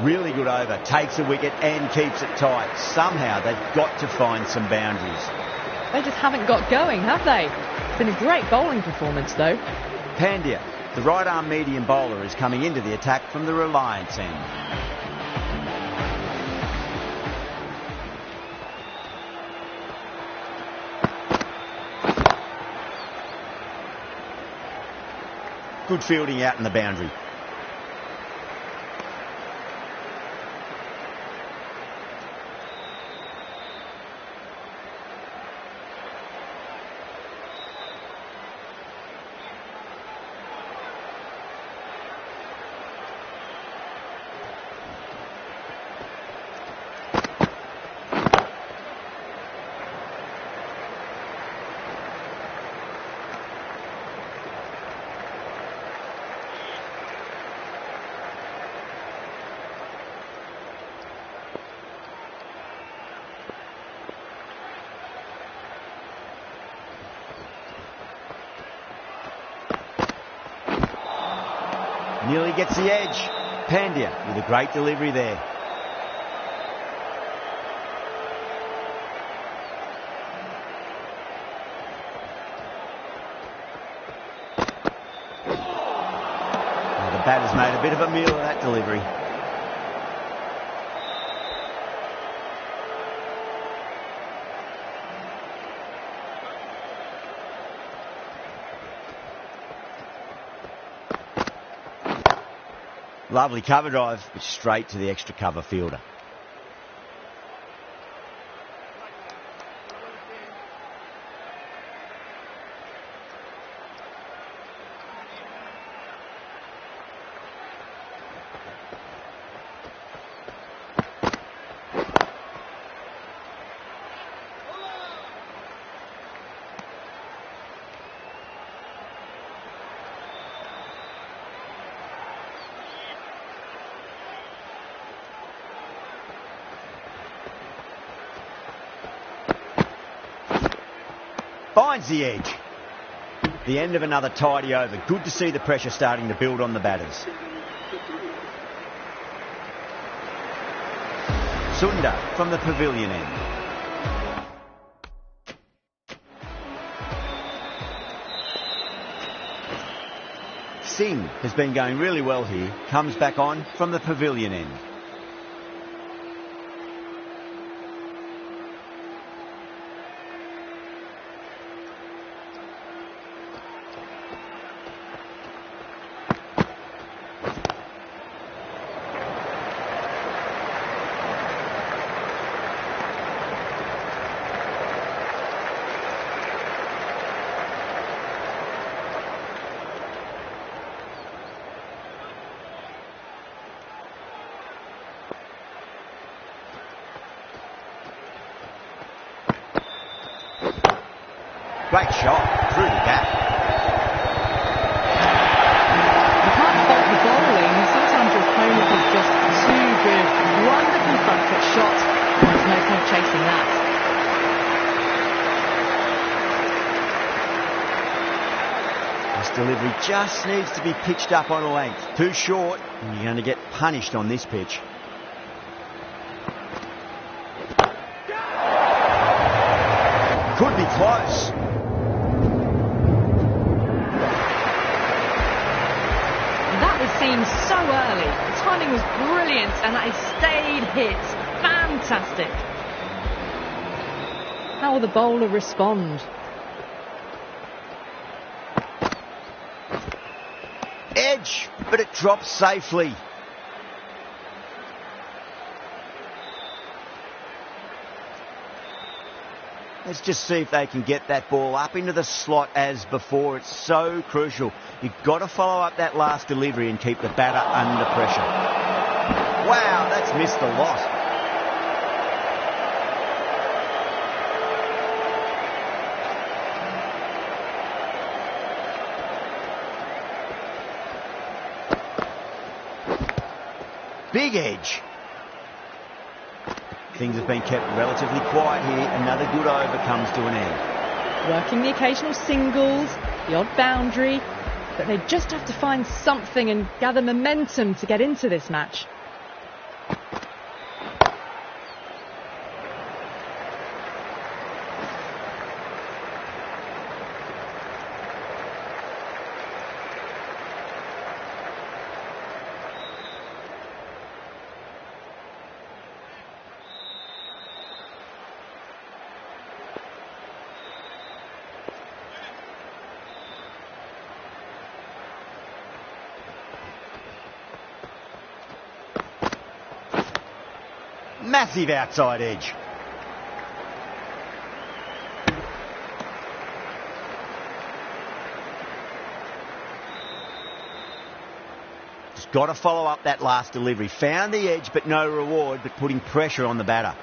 Really good over. Takes a wicket and keeps it tight. Somehow they've got to find some boundaries. They just haven't got going, have they? It's been a great bowling performance, though. Pandya, the right-arm medium bowler, is coming into the attack from the Reliance end. Good fielding out in the boundary. Nearly gets the edge. Pandya with a great delivery there. Now the batter's made a bit of a meal of that delivery. Lovely cover drive, but straight to the extra cover fielder. Finds the edge. The end of another tidy over. Good to see the pressure starting to build on the batters. Sundar from the pavilion end. Singh has been going really well here. Comes back on from the pavilion end. Great shot through the gap. You can't fault the bowling. Sometimes your opponent is just too good. Wonderful front foot shot. There's no point chasing that. This delivery just needs to be pitched up on a length. Too short, and you're going to get punished on this pitch. Could be close. Seen so early. The timing was brilliant and that stayed hit. Fantastic. How will the bowler respond? Edge, but it drops safely. Let's just see if they can get that ball up into the slot as before. It's so crucial. You've got to follow up that last delivery and keep the batter under pressure. Wow, that's missed a lot. Big edge. Things have been kept relatively quiet here. Another good over comes to an end. Working the occasional singles, the odd boundary, but they just have to find something and gather momentum to get into this match. Massive outside edge. Just got to follow up that last delivery. Found the edge, but no reward, but putting pressure on the batter.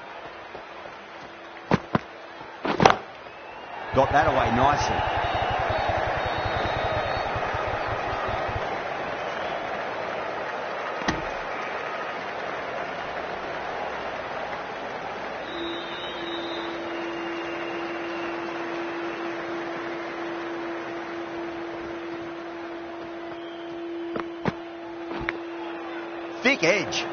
Got that away nicely. thick edge.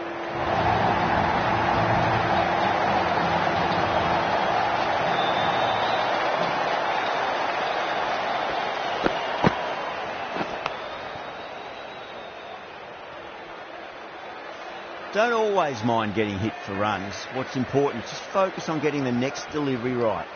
Don't always mind getting hit for runs. What's important, just focus on getting the next delivery right.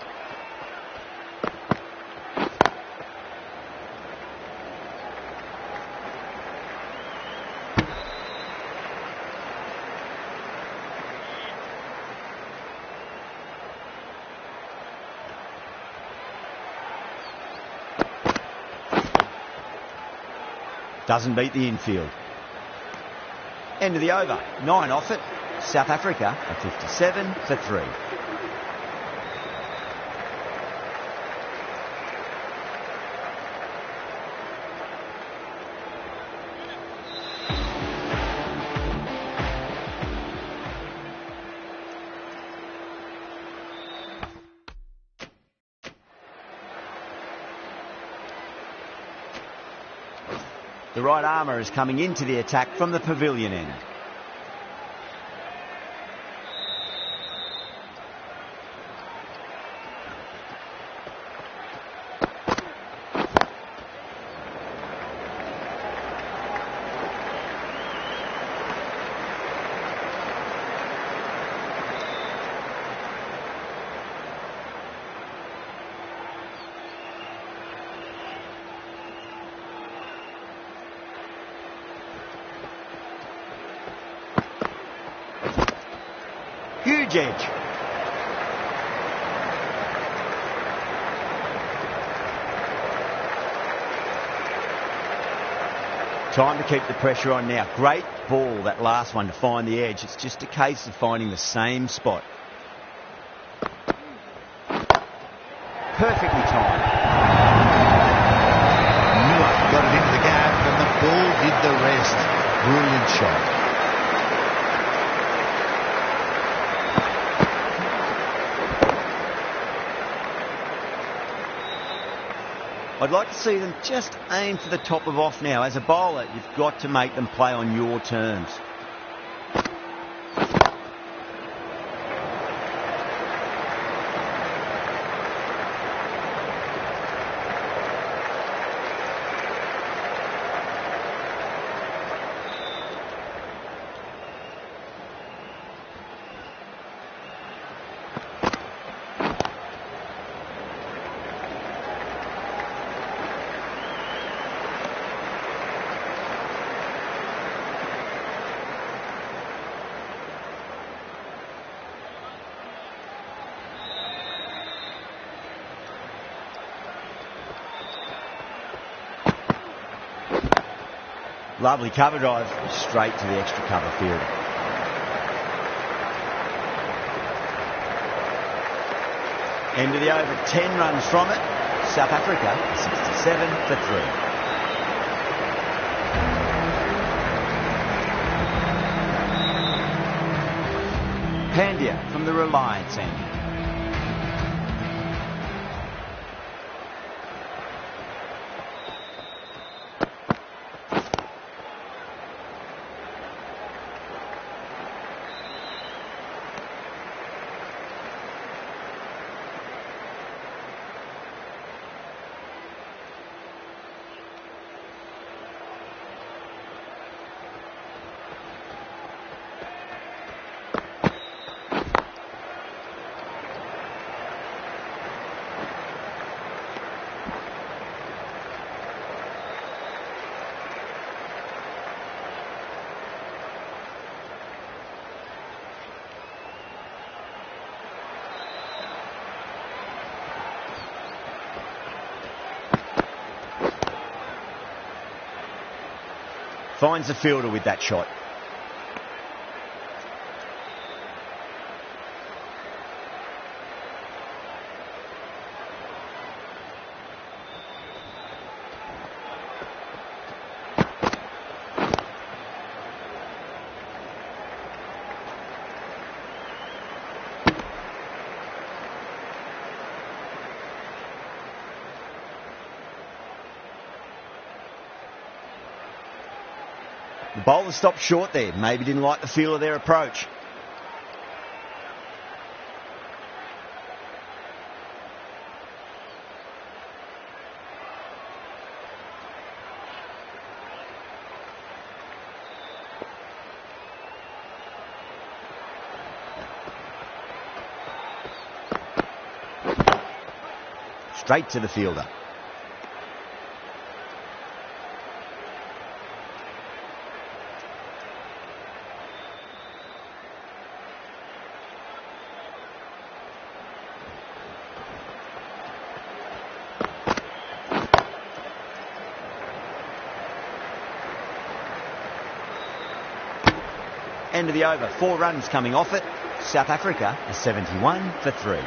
Doesn't beat the infield. End of the over. 9 off it. South Africa are 57 for 3. The right armour is coming into the attack from the pavilion end. Huge edge. Time to keep the pressure on now. Great ball, that last one, to find the edge. It's just a case of finding the same spot. Perfectly timed. Miller got it into the gap and the ball did the rest. Brilliant shot. I'd like to see them just aim for the top of off now. As a bowler, you've got to make them play on your terms. Lovely cover drive, straight to the extra cover field. End of the over, 10 runs from it. South Africa, 67 for 3. Pandya from the Reliance end. Finds the fielder with that shot. The bowler stopped short there. Maybe didn't like the feel of their approach. Straight to the fielder. End of the over. 4 runs coming off it. South Africa is 71 for 3.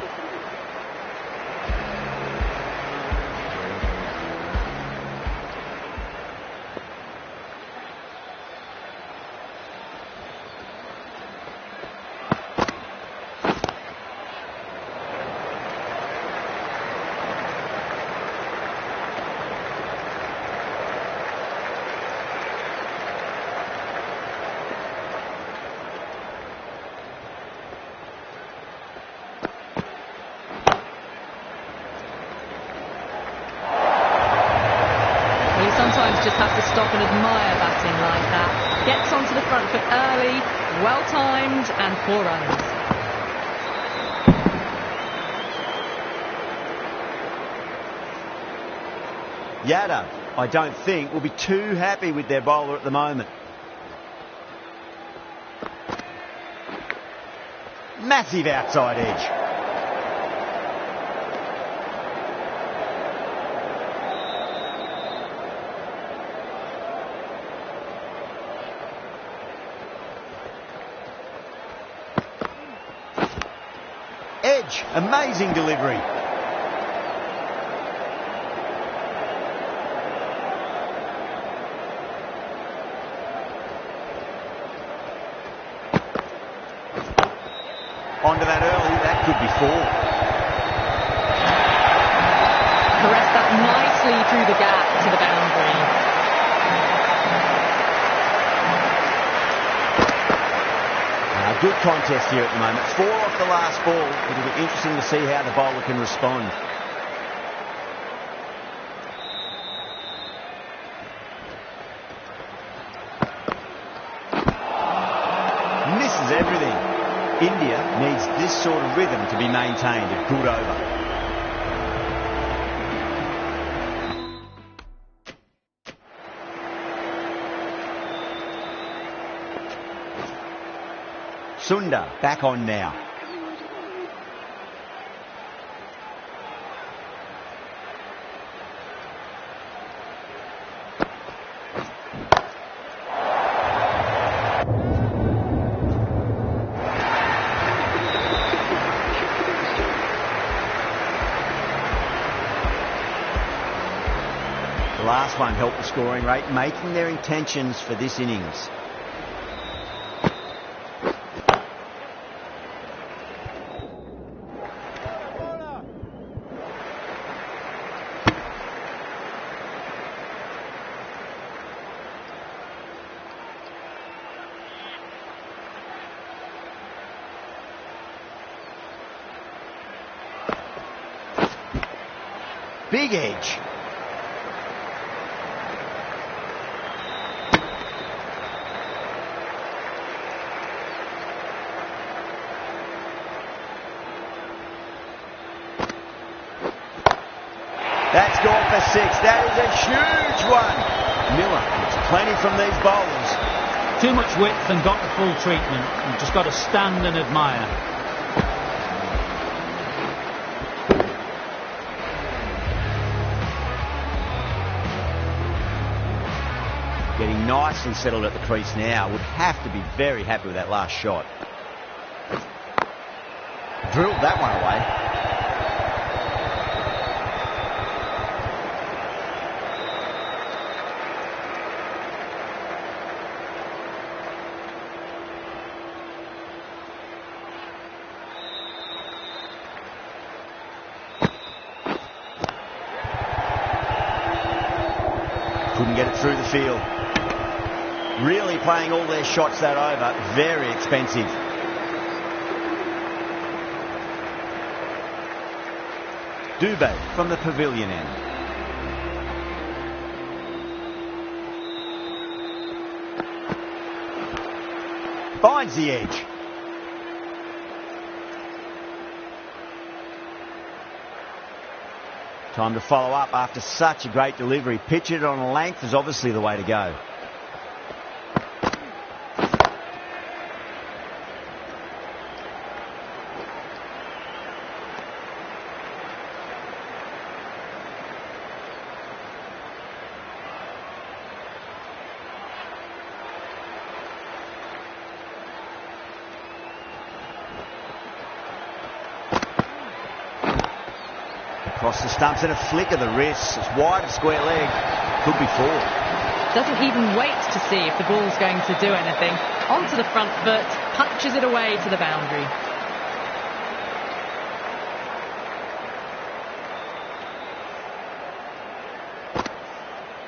Just have to stop and admire batting like that. Gets onto the front foot early, well timed, and 4 runs. Yadav, I don't think, will be too happy with their bowler at the moment. Massive outside edge. Edge, amazing delivery. Onto that early, that could be 4. Caressed that nicely through the gap to the boundary. Good contest here at the moment. 4 off the last ball. It'll be interesting to see how the bowler can respond. Misses everything. India needs this sort of rhythm to be maintained. A good over. Sundar back on now. The last one helped the scoring rate, making their intentions for this innings. Big edge. That's gone for 6. That is a huge one. Miller gets plenty from these bowlers. Too much width and got the full treatment. You've just got to stand and admire. Getting nicely settled at the crease now. Would have to be very happy with that last shot. Drilled that one away. Couldn't get it through the field. Really playing all their shots that over. Very expensive. Dubé from the pavilion end. Finds the edge. Time to follow up after such a great delivery. Pitch it on a length is obviously the way to go. Across the stumps and a flick of the wrist. It's wide of square leg. Could be four. Doesn't even wait to see if the ball's going to do anything. Onto the front foot, punches it away to the boundary.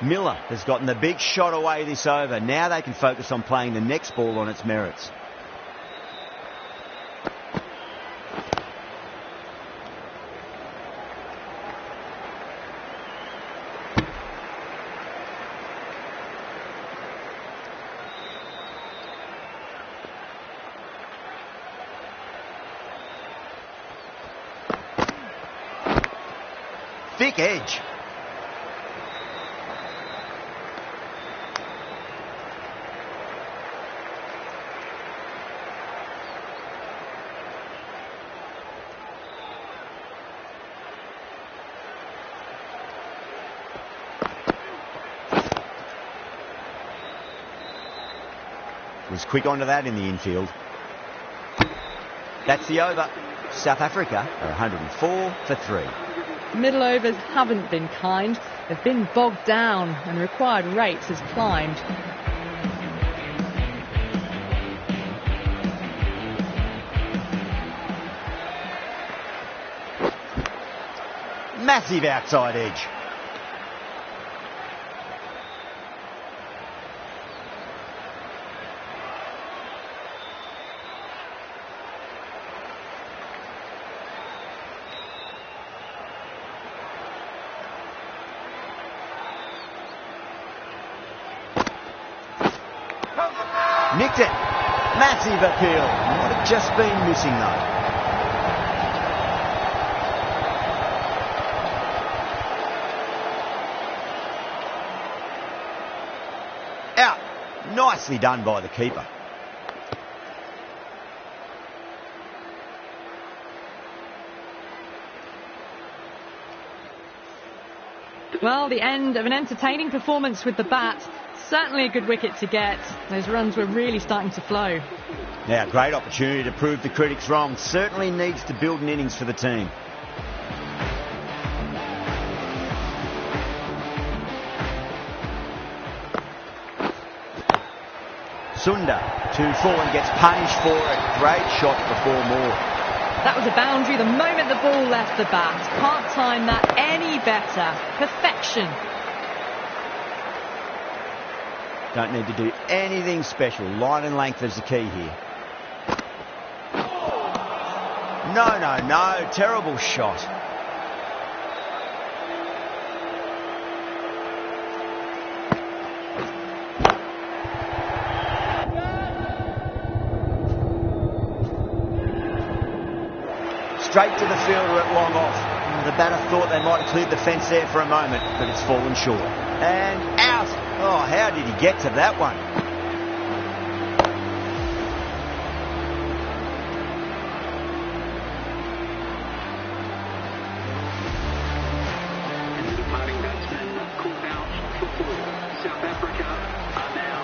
Miller has gotten the big shot away this over. Now they can focus on playing the next ball on its merits. Thick edge. Was quick onto that in the infield. That's the over. South Africa are 104 for 3. Middle overs haven't been kind. They've been bogged down and required rate has climbed. Massive outside edge. Nicked it. Massive appeal. Might have just been missing though. Out. Nicely done by the keeper. Well, the end of an entertaining performance with the bat. Certainly a good wicket to get. Those runs were really starting to flow. Now, great opportunity to prove the critics wrong. Certainly needs to build an innings for the team. Sunda, 2-4 and gets punished for it. Great shot before more. That was a boundary the moment the ball left the bat. Can't time that any better. Perfection. Don't need to do anything special. Line and length is the key here. No. Terrible shot. Straight to the fielder at long off. The batter thought they might have cleared the fence there for a moment, but it's fallen short. And out. Oh, how did he get to that one?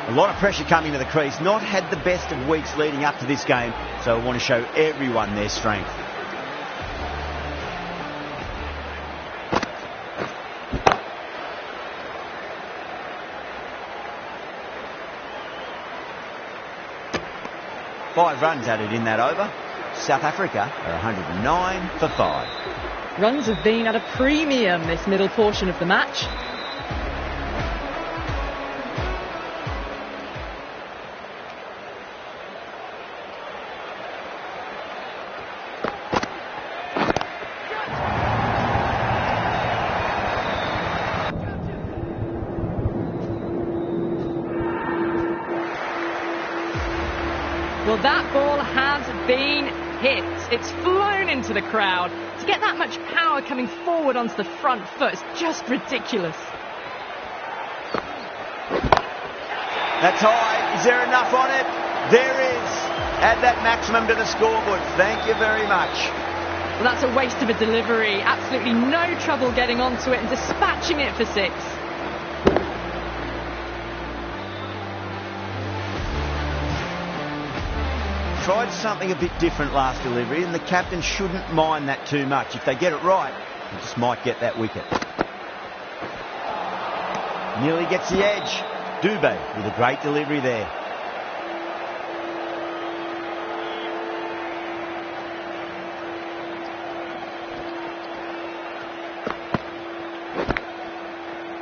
A lot of pressure coming to the crease. Not had the best of weeks leading up to this game, so I want to show everyone their strength. Five runs added in that over. South Africa are 109 for 5. Runs have been at a premium this middle portion of the match. Well, that ball has been hit. It's flown into the crowd. To get that much power coming forward onto the front foot is just ridiculous. That's high. Is there enough on it? There is. Add that maximum to the scoreboard. Thank you very much. Well, that's a waste of a delivery. Absolutely no trouble getting onto it and dispatching it for 6. Tried something a bit different last delivery, and the captain shouldn't mind that too much. If they get it right, he just might get that wicket. Nearly gets the edge. Dubé with a great delivery there.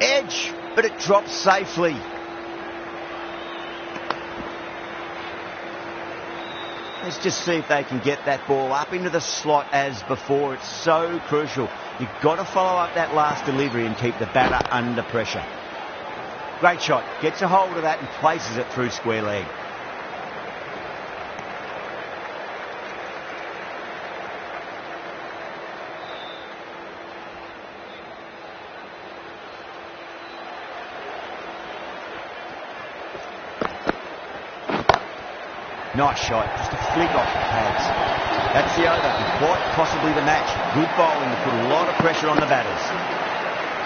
Edge, but it drops safely. Let's just see if they can get that ball up into the slot as before. It's so crucial. You've got to follow up that last delivery and keep the batter under pressure. Great shot. Gets a hold of that and places it through square leg. Nice shot, just a flick off the pads. That's the over, and quite possibly the match. Good bowling to put a lot of pressure on the batters.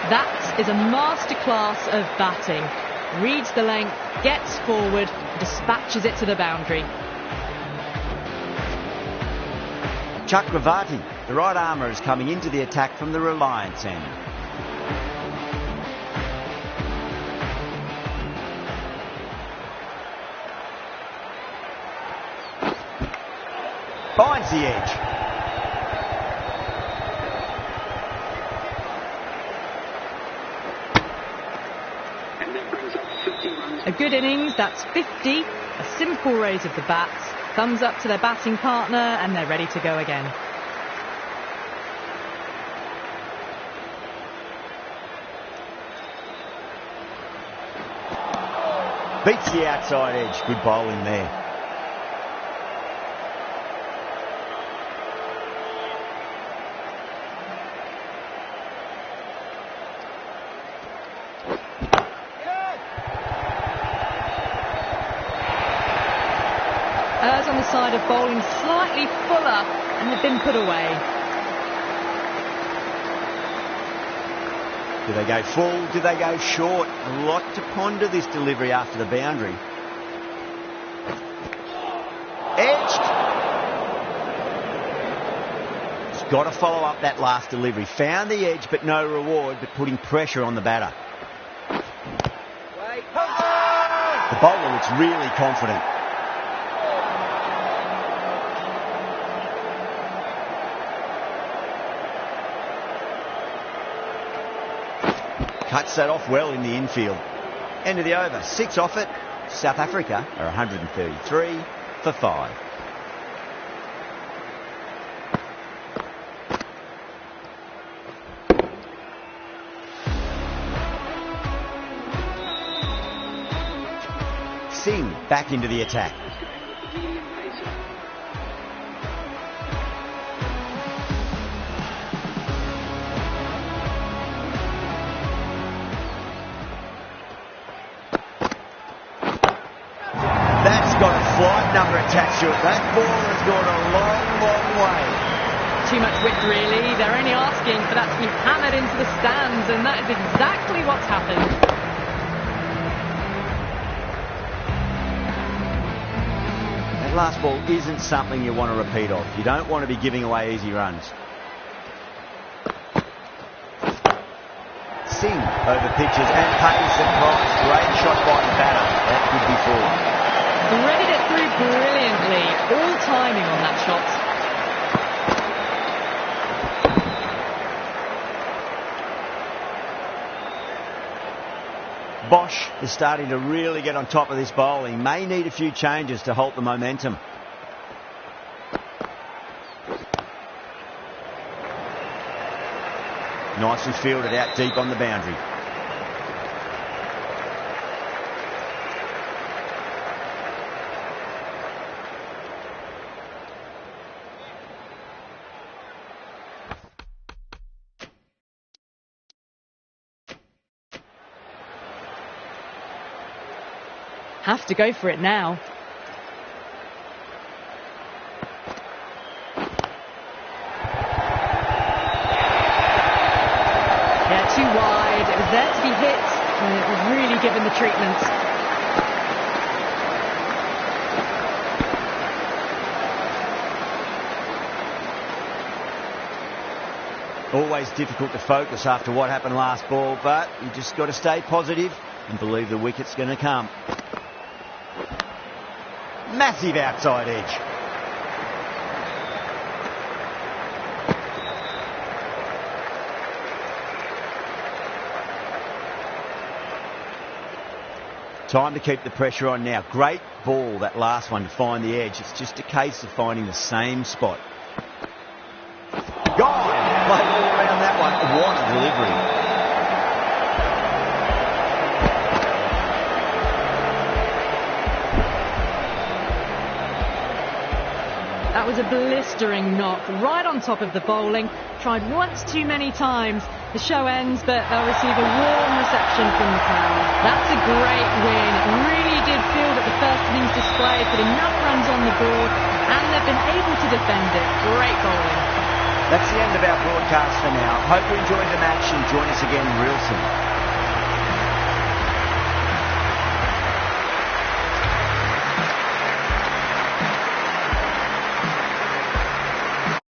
That is a masterclass of batting. Reads the length, gets forward, dispatches it to the boundary. Chakravarti, the right armour, is coming into the attack from the Reliance end. Finds the edge. A good innings, that's 50. A simple raise of the bats. Thumbs up to their batting partner and they're ready to go again. Beats the outside edge. Good bowling there. On the side of bowling slightly fuller and have been put away. Do they go full? Do they go short? A lot to ponder this delivery after the boundary. Edged. He's got to follow up that last delivery. Found the edge but no reward, but putting pressure on the batter. The bowler looks really confident. Cuts that off well in the infield. End of the over. 6 off it. South Africa are 133 for 5. Singh back into the attack. Number attached to it. That ball has gone a long, long way. Too much width, really. They're only asking for that to be hammered into the stands, and that is exactly what's happened. That last ball isn't something you want to repeat of. You don't want to be giving away easy runs. Singh over pitches and pays the price. Great shot by the batter. That could be 4. Read it through brilliantly. All timing on that shot. Bosch is starting to really get on top of this bowling. May need a few changes to halt the momentum. Nicely fielded out deep on the boundary. have to go for it now. Yeah, too wide. It was there to be hit, and it was really given the treatment. Always difficult to focus after what happened last ball, but you just got to stay positive and believe the wicket's going to come. Massive outside edge. Time to keep the pressure on now. Great ball, that last one, to find the edge. It's just a case of finding the same spot. Gone! Played all around that one. What a delivery. That was a blistering knock right on top of the bowling. Tried once too many times. The show ends, but they'll receive a warm reception from the crowd. That's a great win. It really did feel that the first innings display put enough runs on the board, and they've been able to defend it. Great bowling. That's the end of our broadcast for now. Hope you enjoyed the match and join us again real soon.